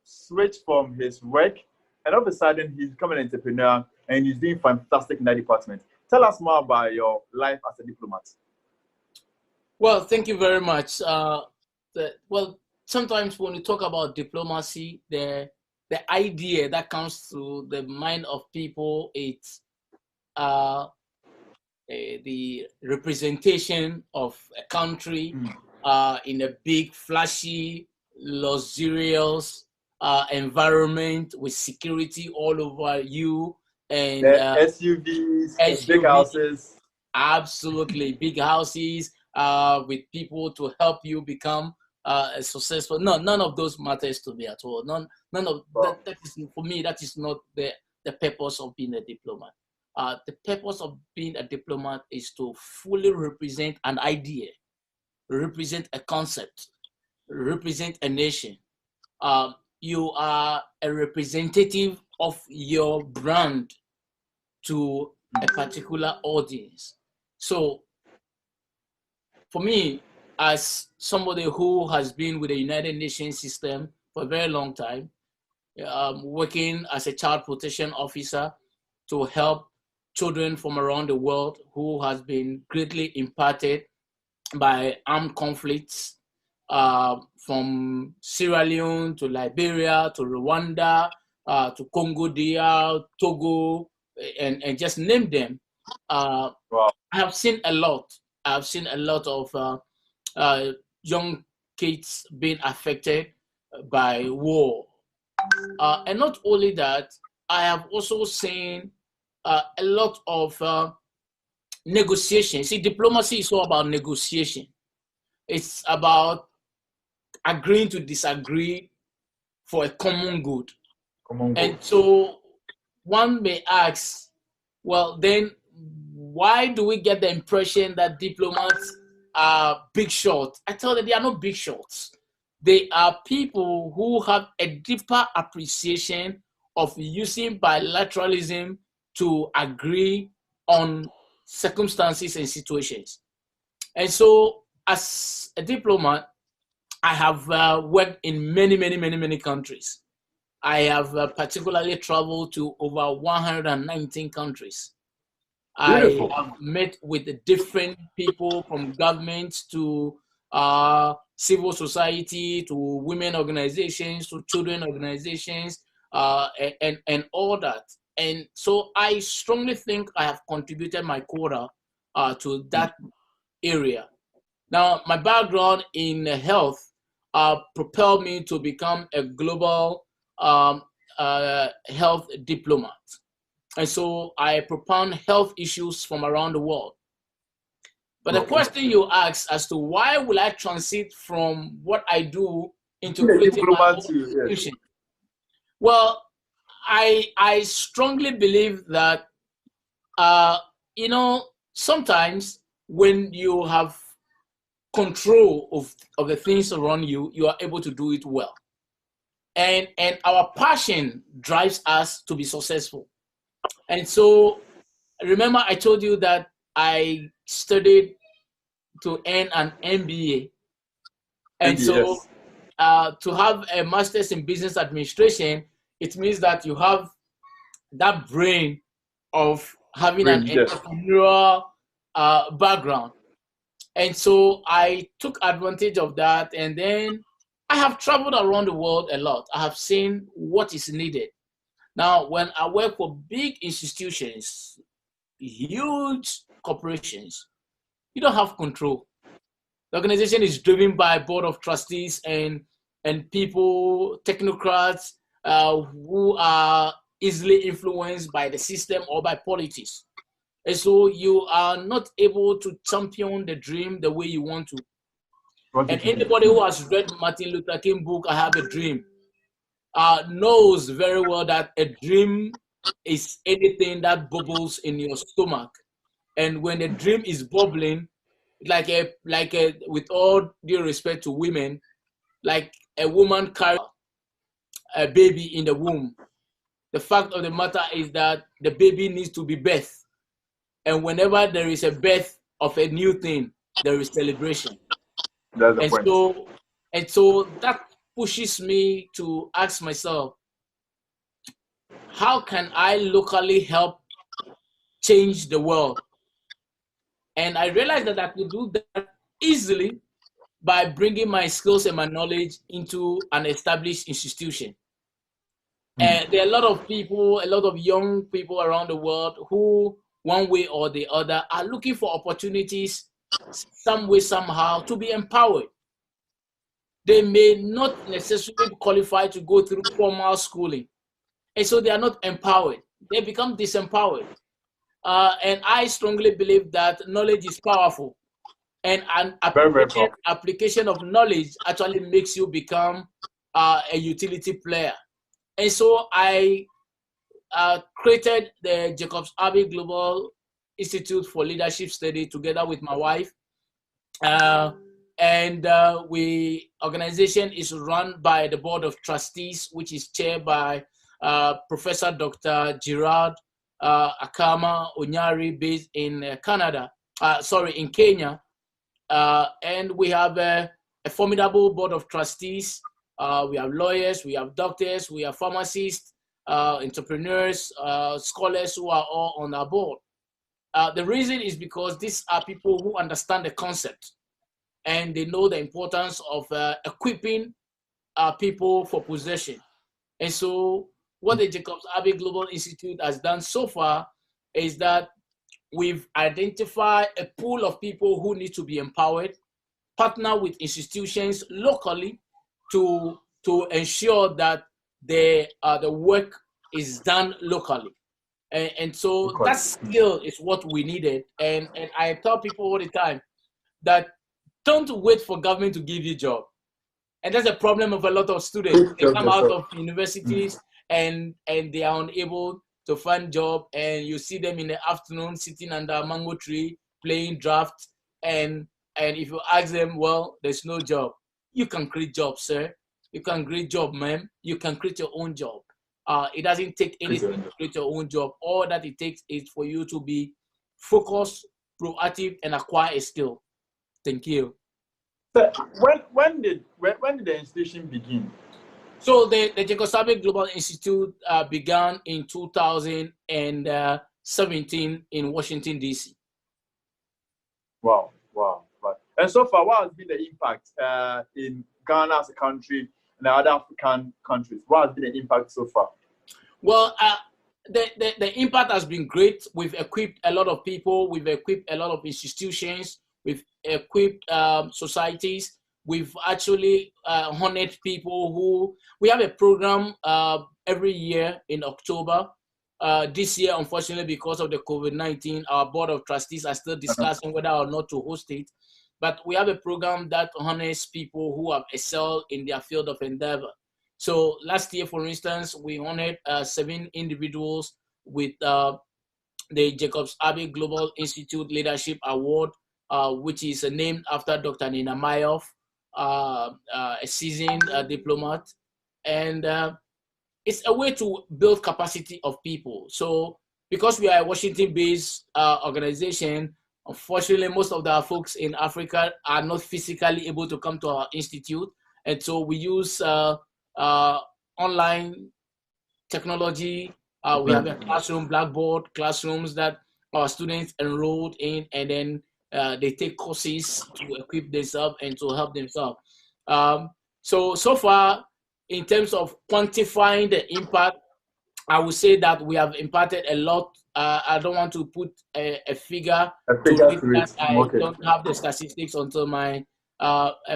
switch from his work and all of a sudden he's become an entrepreneur and he's doing fantastic in that department? Tell us more about your life as a diplomat. Well, thank you very much. Well, sometimes when we talk about diplomacy, the idea that comes to the mind of people, it's the representation of a country in a big, flashy, luxurious environment with security all over you and SUVs, big houses. Absolutely, big houses with people to help you become successful. No, none of those matters to me at all. None of that is, for me, that is not the purpose of being a diplomat. The purpose of being a diplomat is to fully represent an idea, represent a concept, represent a nation. You are a representative of your brand to a particular audience. So for me, as somebody who has been with the United Nations system for a very long time, working as a child protection officer to help children from around the world who has been greatly impacted by armed conflicts, from Sierra Leone to Liberia to Rwanda to Congo DR, Togo, and just name them. I have seen a lot. I've seen a lot of young kids being affected by war. And not only that, I have also seen a lot of negotiation. See, diplomacy is all about negotiation. It's about agreeing to disagree for a common good. And so one may ask, well, then why do we get the impression that diplomats are big shots? I tell them they are not big shots. They are people who have a deeper appreciation of using bilateralism to agree on circumstances and situations. And so as a diplomat, I have worked in many countries. I have particularly traveled to over 119 countries. Beautiful. I have met with different people from governments to civil society to women organizations to children organizations and all that. And so I strongly think I have contributed my quota to that area. Now, my background in health propelled me to become a global health diplomat. And so I propound health issues from around the world. But the question you ask as to why will I transit from what I do into creating my own institution? Well, I strongly believe that, sometimes when you have control of the things around you, you are able to do it well. And our passion drives us to be successful. And so, remember I told you that I studied to earn an MBA. And so, to have a master's in business administration, it means that you have that brain of having an entrepreneurial background. And so I took advantage of that, and then I have traveled around the world a lot. I have seen what is needed. Now, when I work for big institutions, huge corporations, you don't have control. The organization is driven by a board of trustees and people, technocrats, who are easily influenced by the system or by politics. And so you are not able to champion the dream the way you want to. And anybody who has read Martin Luther King book, I Have a Dream, knows very well that a dream is anything that bubbles in your stomach. And when the dream is bubbling, with all due respect to women, like a woman carries a baby in the womb. The fact of the matter is that the baby needs to be birthed. And whenever there is a birth of a new thing, there is celebration. That's the point. So that pushes me to ask myself, how can I locally help change the world? And I realized that I could do that easily by bringing my skills and my knowledge into an established institution. And there are a lot of people, a lot of young people around the world who, one way or the other, are looking for opportunities some way, somehow, to be empowered. They may not necessarily qualify to go through formal schooling. And so they are not empowered. They become disempowered. And I strongly believe that knowledge is powerful. And an application of knowledge actually makes you become a utility player. And so I created the Jacobs-Abbey Global Institute for Leadership Study together with my wife. Organization is run by the Board of Trustees, which is chaired by Professor Dr. Gerard Akama Onyari, based in Canada, in Kenya. And we have a formidable Board of Trustees. We have lawyers, we have doctors, we have pharmacists, entrepreneurs, scholars who are all on our board. The reason is because these are people who understand the concept and they know the importance of equipping people for possession. And so what the Jacobs-Abbey Global Institute has done so far is that we've identified a pool of people who need to be empowered, partner with institutions locally to ensure that the work is done locally. And so that skill is what we needed. And I tell people all the time that don't wait for government to give you a job. And that's a problem of a lot of students. They come out of universities and they are unable to find job, and you see them in the afternoon sitting under a mango tree playing draft, and if you ask them, well, there's no job. You can create jobs, sir. You can create job, ma'am. You can create your own job. It doesn't take anything to create your own job. All that it takes is for you to be focused, proactive, and acquire a skill. Thank you. So when did the institution begin? So the Jacobs-Abbey Global Institute began in 2017 in Washington, D.C. Wow. And so far, what has been the impact in Ghana as a country and the other African countries? What has been the impact so far? Well, the impact has been great. We've equipped a lot of people. We've equipped a lot of institutions. We've equipped societies. We've actually honored people who, we have a program every year in October. This year, unfortunately, because of the COVID-19, our Board of Trustees are still discussing whether or not to host it. But we have a program that honors people who have excelled in their field of endeavor. So last year, for instance, we honored 7 individuals with the Jacobs-Abbey Global Institute Leadership Award, which is named after Dr. Nina Mayoff, a seasoned diplomat. And it's a way to build capacity of people. So because we are a Washington-based organization, unfortunately, most of the folks in Africa are not physically able to come to our institute. And so we use online technology. We have a classroom, Blackboard classrooms that our students enrolled in, and then they take courses to equip themselves and to help themselves. So far, in terms of quantifying the impact, I would say that we have imparted a lot. I don't want to put a figure to it. I don't have the statistics until my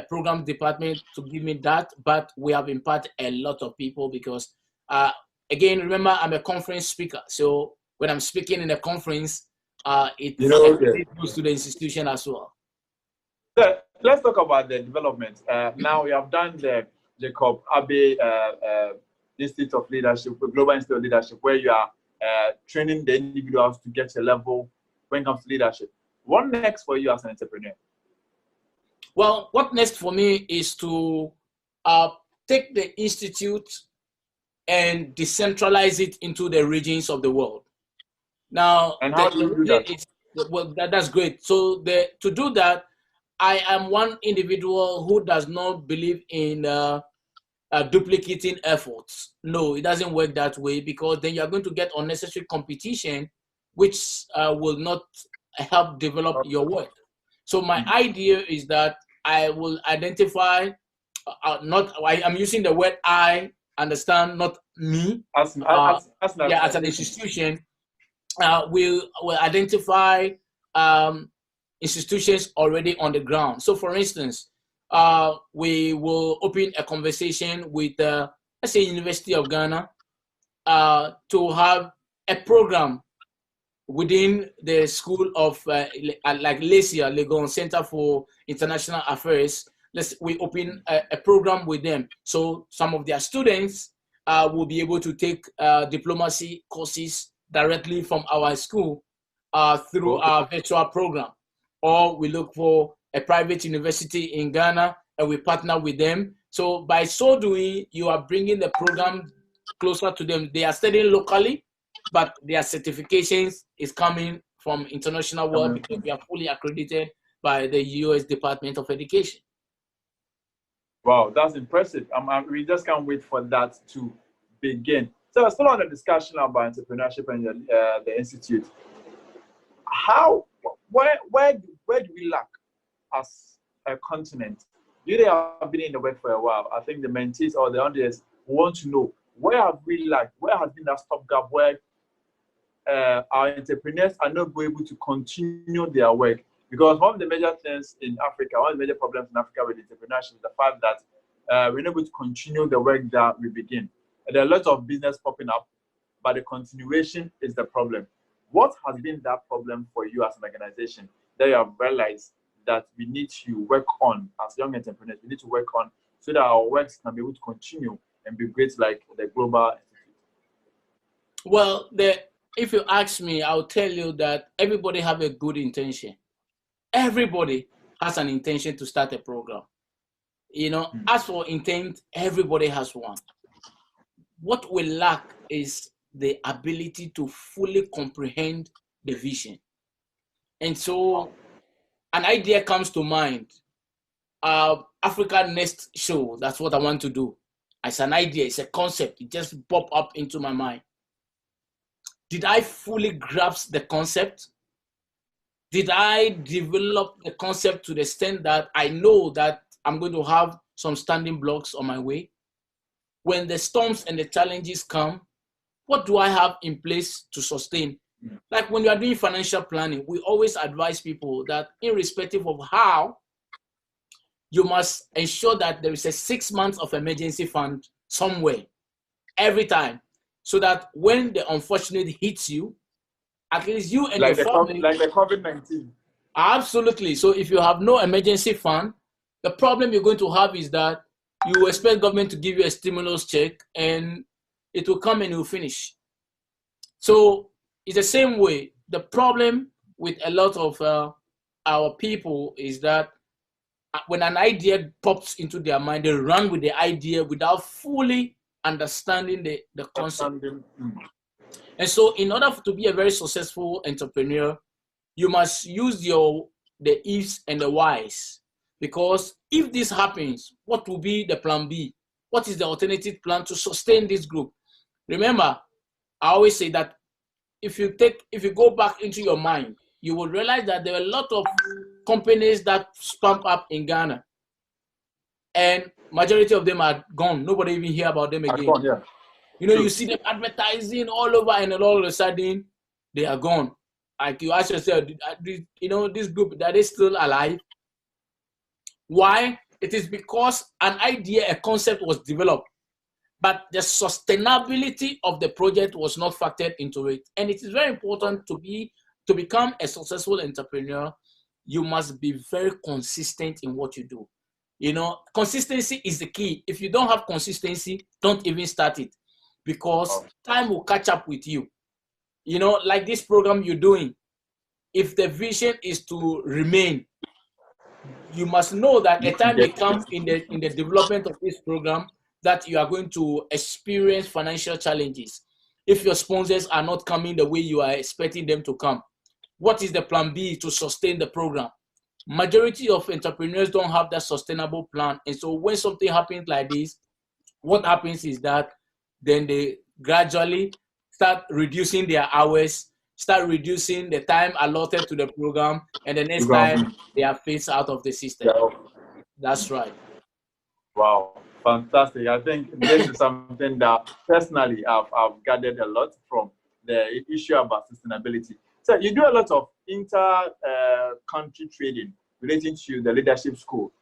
program department to give me that, but we have imparted a lot of people because, again, remember, I'm a conference speaker. So when I'm speaking in a conference, it goes to the institution as well. So let's talk about the development. Now we have done the Jacob-Abbey Institute of Leadership, Global Institute of Leadership, where you are training the individuals to get a level when it comes to leadership. What next for you as an entrepreneur? Well, what next for me is to take the institute and decentralize it into the regions of the world. Now, And how do you do that? Well, that's great. So to do that, I am one individual who does not believe in duplicating efforts. No, it doesn't work that way, because then you are going to get unnecessary competition, which will not help develop your work. So my idea is that I will identify, I'm using the word I, understand, not me. As an institution, we'll identify institutions already on the ground. So for instance, we will open a conversation with, let's say, University of Ghana, to have a program within the school of like LACIA, Legon Center for International Affairs. We open a program with them. So some of their students will be able to take diplomacy courses directly from our school through our virtual program. Or we look for a private university in Ghana and we partner with them. So by so doing, you are bringing the program closer to them. They are studying locally, but their certifications is coming from international world, because we are fully accredited by the US Department of Education. Wow, that's impressive. We just can't wait for that to begin. So we're still on the discussion about entrepreneurship and the institute. Where do we lack as a continent? You have been in the work for a while. I think the mentees or the audience want to know, where have we lacked? Where has been that stopgap where our entrepreneurs are not able to continue their work? Because one of the major things in Africa, one of the major problems in Africa with entrepreneurship is the fact that we're not able to continue the work that we begin. And there are lots of business popping up, but the continuation is the problem. What has been that problem for you as an organization that you have realized that we need to work on as young entrepreneurs? We need to work on so that our works can be able to continue and be great like the Global Institute. Well, if you ask me, I'll tell you that everybody have a good intention. Everybody has an intention to start a program. As for intent, everybody has one. What we lack is the ability to fully comprehend the vision. And so an idea comes to mind. Africa Next show, that's what I want to do. It's an idea, it's a concept. It just popped up into my mind. Did I fully grasp the concept? Did I develop the concept to the extent that I know that I'm going to have some standing blocks on my way? When the storms and the challenges come, what do I have in place to sustain? Like when you are doing financial planning, we always advise people that irrespective of how, you must ensure that there is a 6 months of emergency fund somewhere, every time, so that when the unfortunate hits you, at least you and your family. Like the COVID-19. Absolutely. So if you have no emergency fund, the problem you're going to have is that you expect government to give you a stimulus check and it will come and it will finish. So it's the same way. The problem with a lot of our people is that when an idea pops into their mind, they run with the idea without fully understanding the concept. And so in order to be a very successful entrepreneur, you must use the ifs and the whys. Because if this happens, what will be the plan B? What is the alternative plan to sustain this group? Remember, I always say that if you go back into your mind, you will realize that there are a lot of companies that spun up in Ghana. And majority of them are gone. Nobody even hear about them again. Gone, yeah. You see them advertising all over, and then all of a sudden they are gone. Like you ask yourself, this group, are they still alive? Why? It is because an idea, a concept was developed, but the sustainability of the project was not factored into it. And it is very important to become a successful entrepreneur. You must be very consistent in what you do. Consistency is the key. If you don't have consistency, don't even start it, because time will catch up with you. Like this program you're doing, if the vision is to remain, you must know that a time may come in the development of this program that you are going to experience financial challenges. If your sponsors are not coming the way you are expecting them to come, what is the plan B to sustain the program? Majority of entrepreneurs don't have that sustainable plan. And so when something happens like this, what happens is that then they gradually start reducing their hours, start reducing the time allotted to the program, and the next time they are phased out of the system. That's right. Wow, fantastic. I think this is something that personally I've gathered a lot from the issue about sustainability. So you do a lot of inter-country trading relating to the leadership school.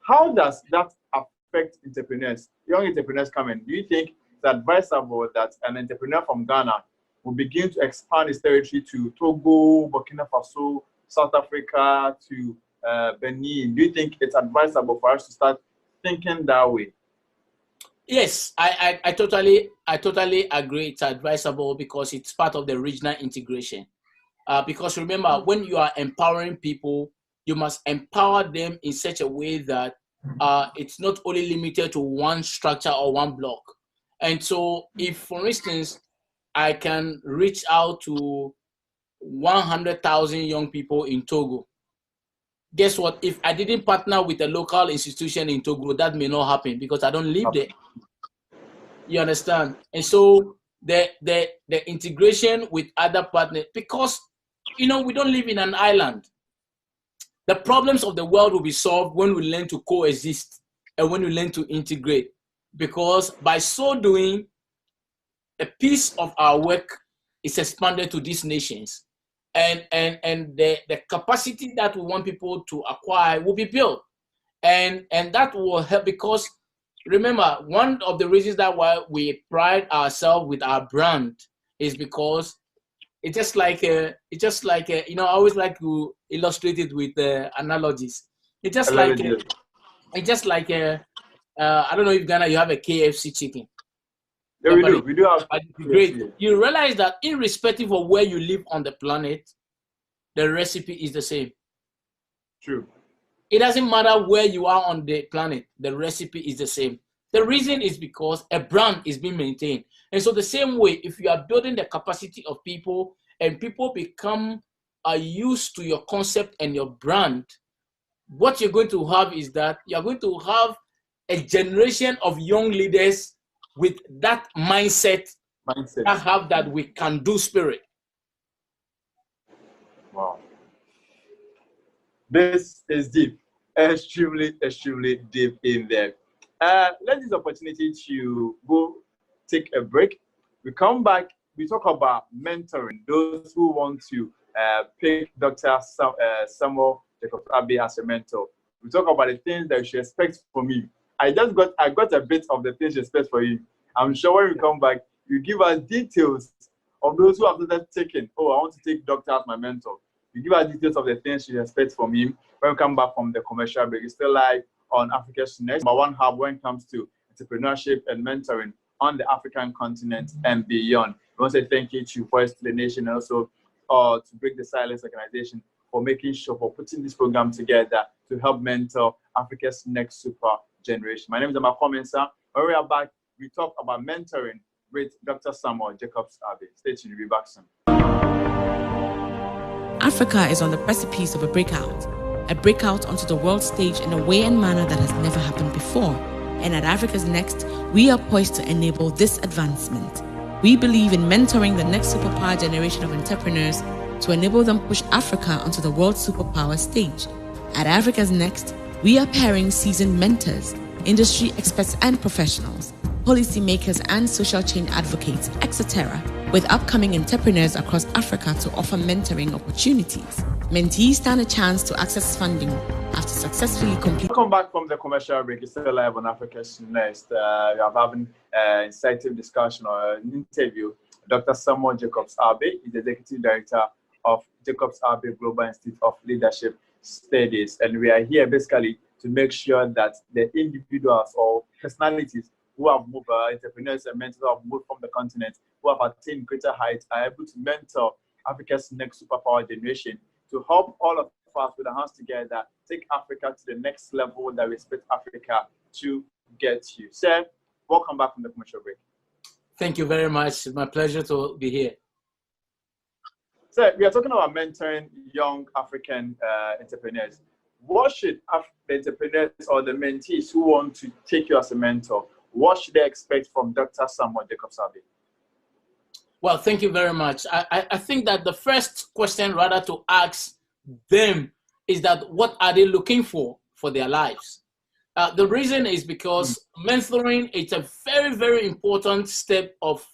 How does that affect entrepreneurs, young entrepreneurs coming? Do you think it's advisable that an entrepreneur from Ghana will begin to expand his territory to Togo, Burkina Faso, South Africa, to Benin? Do you think it's advisable for us to start thinking that way? Yes, I totally agree. It's advisable because it's part of the regional integration. Because remember, when you are empowering people, you must empower them in such a way that it's not only limited to one structure or one block. And so if, for instance, I can reach out to 100,000 young people in Togo, guess what? If I didn't partner with a local institution in Togo, that may not happen because I don't live there. You understand? And so the integration with other partners, because, you know, we don't live in an island. The problems of the world will be solved when we learn to coexist and when we learn to integrate. Because by so doing, a piece of our work is expanded to these nations. And the capacity that we want people to acquire will be built. And that will help, because remember, one of the reasons that why we pride ourselves with our brand is because it's just like you know, I always like to illustrate it with analogies. It's just like I don't know if Ghana you have a KFC chicken. Yeah, we do have great. You realize that irrespective of where you live on the planet, the recipe is the same. True. It doesn't matter where you are on the planet, the recipe is the same. The reason is because a brand is being maintained. And so the same way, if you are building the capacity of people and people become used to your concept and your brand, what you're going to have is that you're going to have a generation of young leaders with that mindset. That have that we can do spirit. Wow. This is deep, extremely deep in there. Let's use the opportunity to go take a break. We come back, we talk about mentoring those who want to pick Dr. Samuel Jacobs-Abbey as a mentor. We talk about the things that you should expect from me. I got a bit of the things you expect for him. I'm sure when we come back, you give us details of those who have started taking. Oh, I want to take Doctor as my mentor. You give us details of the things you expect from him. When we come back from the commercial break, it's still live on Africa's Next, number one hub when it comes to entrepreneurship and mentoring on the African continent and beyond. We want to say thank you to Voice to the Nation, and also to Break the Silence organization for making sure, for putting this program together to help mentor Africa's next super generation. My name is Macall Mensah. When we are back, we talk about mentoring with Dr. Samuel Jacobs-Abbey. Stay tuned, we'll be back soon. Africa is on the precipice of a breakout onto the world stage in a way and manner that has never happened before. And at Africa's Next, we are poised to enable this advancement. We believe in mentoring the next superpower generation of entrepreneurs to enable them push Africa onto the world superpower stage. At Africa's Next, we are pairing seasoned mentors, industry experts and professionals, policymakers and social change advocates, etc., with upcoming entrepreneurs across Africa to offer mentoring opportunities. Mentees stand a chance to access funding after successfully completing. Welcome back from the commercial break. It's still live on Africa's Next. We are having an insightful discussion or an interview. Dr. Samuel Jacobs-Abbey is the Executive Director of Jacobs-Abbey Global Institute of Leadership Studies. And we are here basically to make sure that the individuals or personalities who have moved, entrepreneurs and mentors who have moved from the continent, who have attained greater heights, are able to mentor Africa's next superpower generation to help all of us with our hands together, take Africa to the next level that we expect Africa to get to. Sir, welcome back from the commercial break. Thank you very much. It's my pleasure to be here. So we are talking about mentoring young African entrepreneurs. What should the entrepreneurs or the mentees who want to take you as a mentor, what should they expect from Dr. Samuel Jacobs-Abbey? Well, thank you very much. I think that the first question rather to ask them is that what are they looking for their lives? The reason is because mentoring is a very, very important step of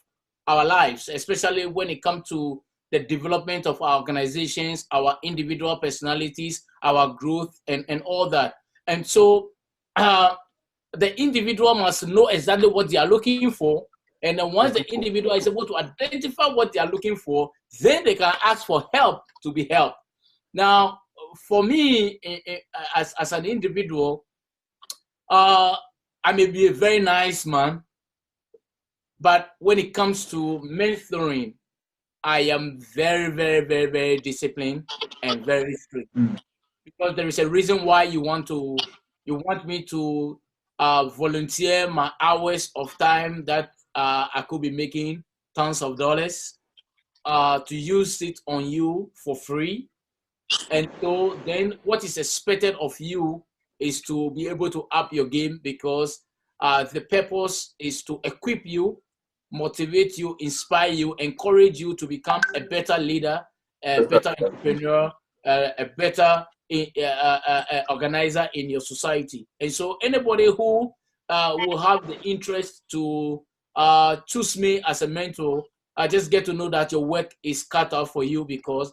our lives, especially when it comes to the development of our organizations, our individual personalities, our growth, and all that. And so the individual must know exactly what they are looking for. And then once the individual is able to identify what they are looking for, then they can ask for help to be helped. Now, for me, as an individual, I may be a very nice man, but when it comes to mentoring, I am very, very, very, very disciplined and very strict. Because there is a reason why you want me to volunteer my hours of time that I could be making tons of dollars to use it on you for free. And so then what is expected of you is to be able to up your game, because the purpose is to equip you, motivate you, inspire you, encourage you to become a better leader, a better entrepreneur, a better organizer in your society. And so anybody who will have the interest to choose me as a mentor, I just get to know that your work is cut out for you, because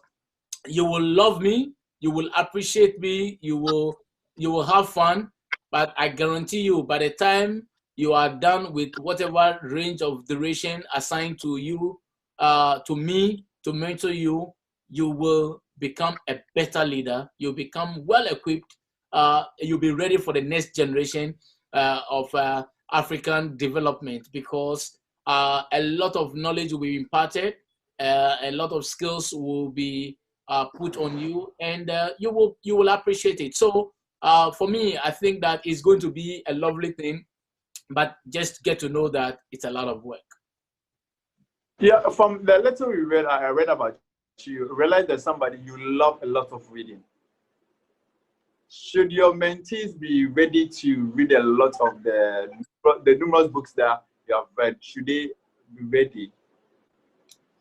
you will love me, you will appreciate me, you will have fun, but I guarantee you by the time you are done with whatever range of duration assigned to you, to me, to mentor you, you will become a better leader. You'll become well equipped. You'll be ready for the next generation of African development, because a lot of knowledge will be imparted, a lot of skills will be put on you, and you will appreciate it. So for me, I think that it's going to be a lovely thing, but just get to know that it's a lot of work. Yeah, from the little we read, I read about you, realize that somebody you love a lot of reading. Should your mentees be ready to read a lot of the numerous books that you have read? Should they be ready?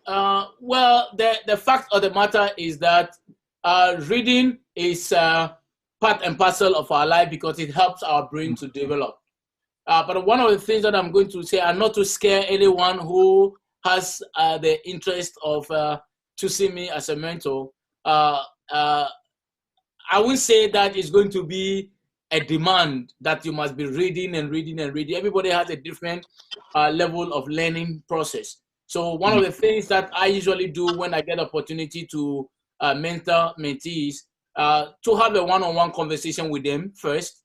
Well, the fact of the matter is that reading is part and parcel of our life, because it helps our brain to develop. But one of the things that I'm going to say, and not to scare anyone who has the interest of choosing me as a mentor, I won't say that it's going to be a demand that you must be reading and reading and reading. Everybody has a different level of learning process. So one of the things that I usually do when I get opportunity to mentor mentees, to have a one-on-one conversation with them first.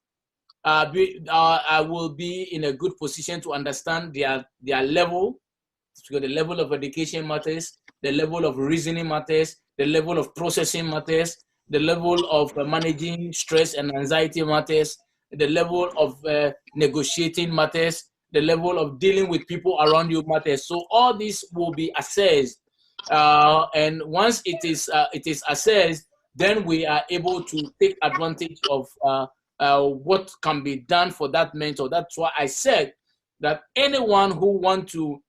I will be in a good position to understand their level, because the level of education matters, the level of reasoning matters, the level of processing matters, the level of managing stress and anxiety matters, the level of negotiating matters, the level of dealing with people around you matters. So all this will be assessed, and once it is assessed, then we are able to take advantage of what can be done for that mentor. That's why I said that anyone who wants to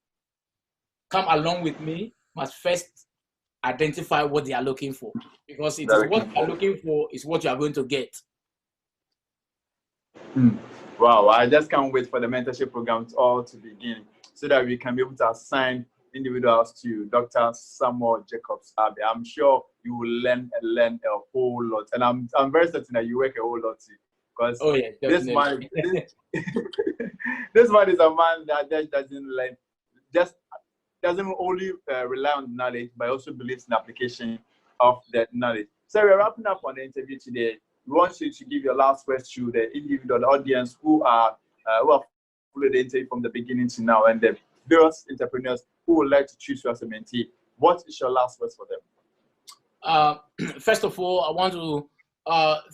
come along with me must first identify what they are looking for, because it is what you are looking for is what you are going to get. Wow, I just can't wait for the mentorship programs all to begin, so that we can be able to assign individuals to Dr. Samuel Jacobs-Abbey. I'm sure you will learn a whole lot, and I'm very certain that you work a whole lot too. Because this man is a man that just doesn't only rely on knowledge, but also believes in the application of that knowledge. So we're wrapping up on the interview today. We want you to give your last words to the individual, the audience who have followed the interview from the beginning to now, and the various entrepreneurs who would like to choose you as a mentee. What is your last words for them? First of all, I want to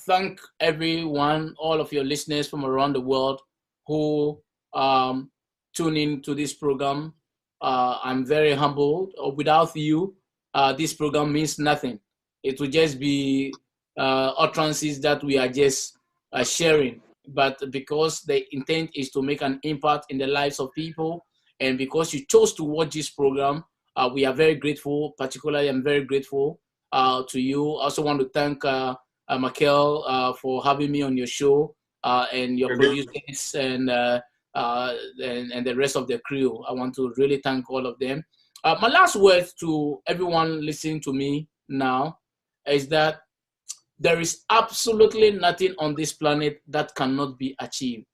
thank everyone, all of your listeners from around the world who tune in to this program. I'm very humbled. Without you, this program means nothing. It will just be utterances that we are just sharing. But because the intent is to make an impact in the lives of people, and because you chose to watch this program, we are very grateful. Particularly, I'm very grateful to you. I also want to thank Macall for having me on your show, and your producers and the rest of the crew. I want to really thank all of them. My last words to everyone listening to me now is that there is absolutely nothing on this planet that cannot be achieved.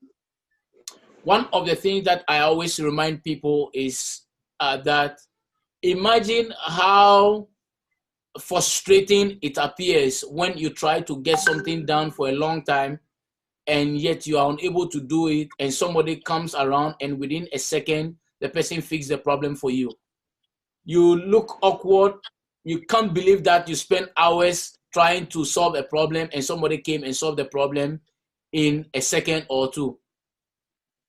One of the things that I always remind people is that imagine how frustrating it appears when you try to get something done for a long time and yet you are unable to do it, and somebody comes around and within a second the person fixes the problem for you. You look awkward. You can't believe that you spent hours trying to solve a problem and somebody came and solved the problem in a second or two.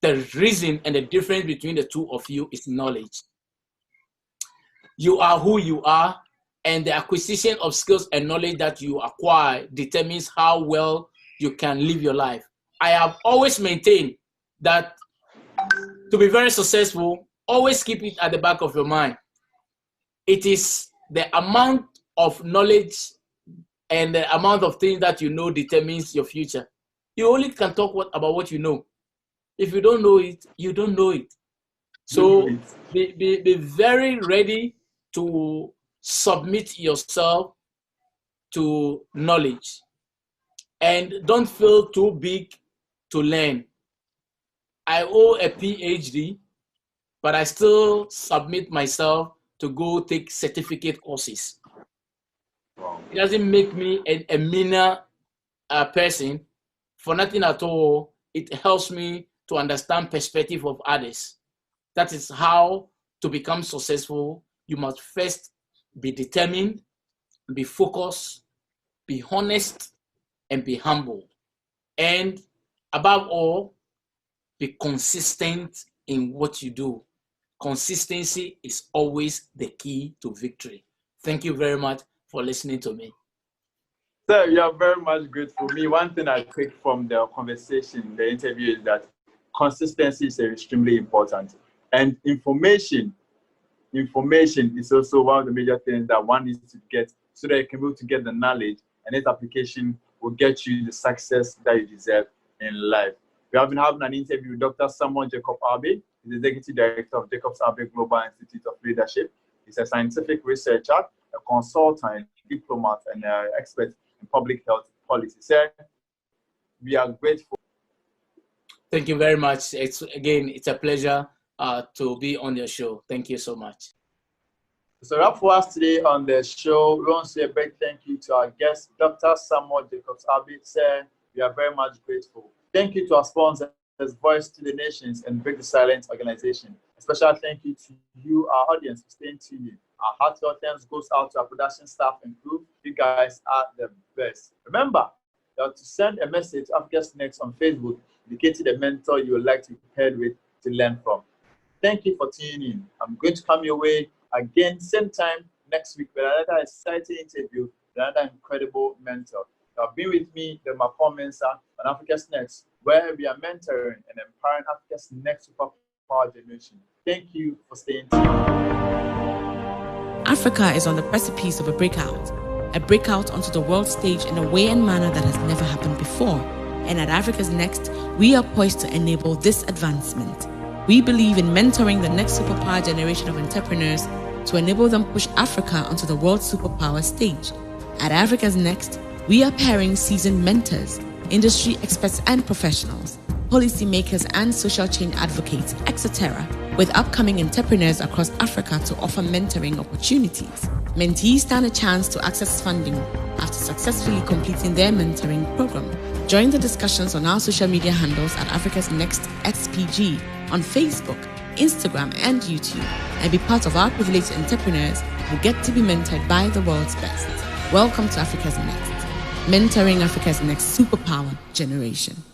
The reason and the difference between the two of you is knowledge. You are who you are, and the acquisition of skills and knowledge that you acquire determines how well you can live your life. I have always maintained that to be very successful, always keep it at the back of your mind. It is the amount of knowledge and the amount of things that you know determines your future. You only can talk about what you know. If you don't know it, you don't know it. So be very ready to submit yourself to knowledge, and don't feel too big to learn. I owe a PhD, but I still submit myself to go take certificate courses. It doesn't make me a meaner person for nothing at all. It helps me to understand perspective of others. That is how to become successful. You must first be determined, be focused, be honest, and be humble. And above all, be consistent in what you do. Consistency is always the key to victory. Thank you very much for listening to me. Sir, you are very much grateful. Me, one thing I take from the conversation, the interview, is that consistency is extremely important. And information is also one of the major things that one needs to get so that you can be able to get the knowledge, and this application will get you the success that you deserve in life. We have been having an interview with Dr. Jacobs-Abbey. He's the Executive Director of Jacobs-Abbey Global Institute of Leadership. He's a scientific researcher, a consultant, diplomat, and an expert in public health policy. Sir, we are grateful. Thank you very much. It's a pleasure to be on your show. Thank you so much. So wrap for us today on the show. We want to say a big thank you to our guest, Dr. Jacobs-Abbey. Sir, we are very much grateful. Thank you to our sponsors, Voice to the Nations and Break the Silence organization. A special thank you to you, our audience, for staying tuned in. Our heartfelt thanks goes out to our production staff and crew. You guys are the best. Remember to send a message to Africa's Next on Facebook, indicating the mentor you would like to be paired with to learn from. Thank you for tuning in. I'm going to come your way again, same time next week with another exciting interview with another incredible mentor. Now, be with me, the Macall Mensah, on Africa's Next, where we are mentoring and empowering Africa's next superpower generation. Thank you for staying tuned. Africa is on the precipice of a breakout onto the world stage in a way and manner that has never happened before. And at Africa's Next, we are poised to enable this advancement. We believe in mentoring the next superpower generation of entrepreneurs to enable them push Africa onto the world superpower stage. At Africa's Next, we are pairing seasoned mentors, industry experts and professionals, policymakers and social change advocates, etc., with upcoming entrepreneurs across Africa to offer mentoring opportunities. Mentees stand a chance to access funding after successfully completing their mentoring program. Join the discussions on our social media handles at Africa's Next XPG on Facebook, Instagram, and YouTube, and be part of our privileged entrepreneurs who get to be mentored by the world's best. Welcome to Africa's Next. mentoring Africa's next superpower generation.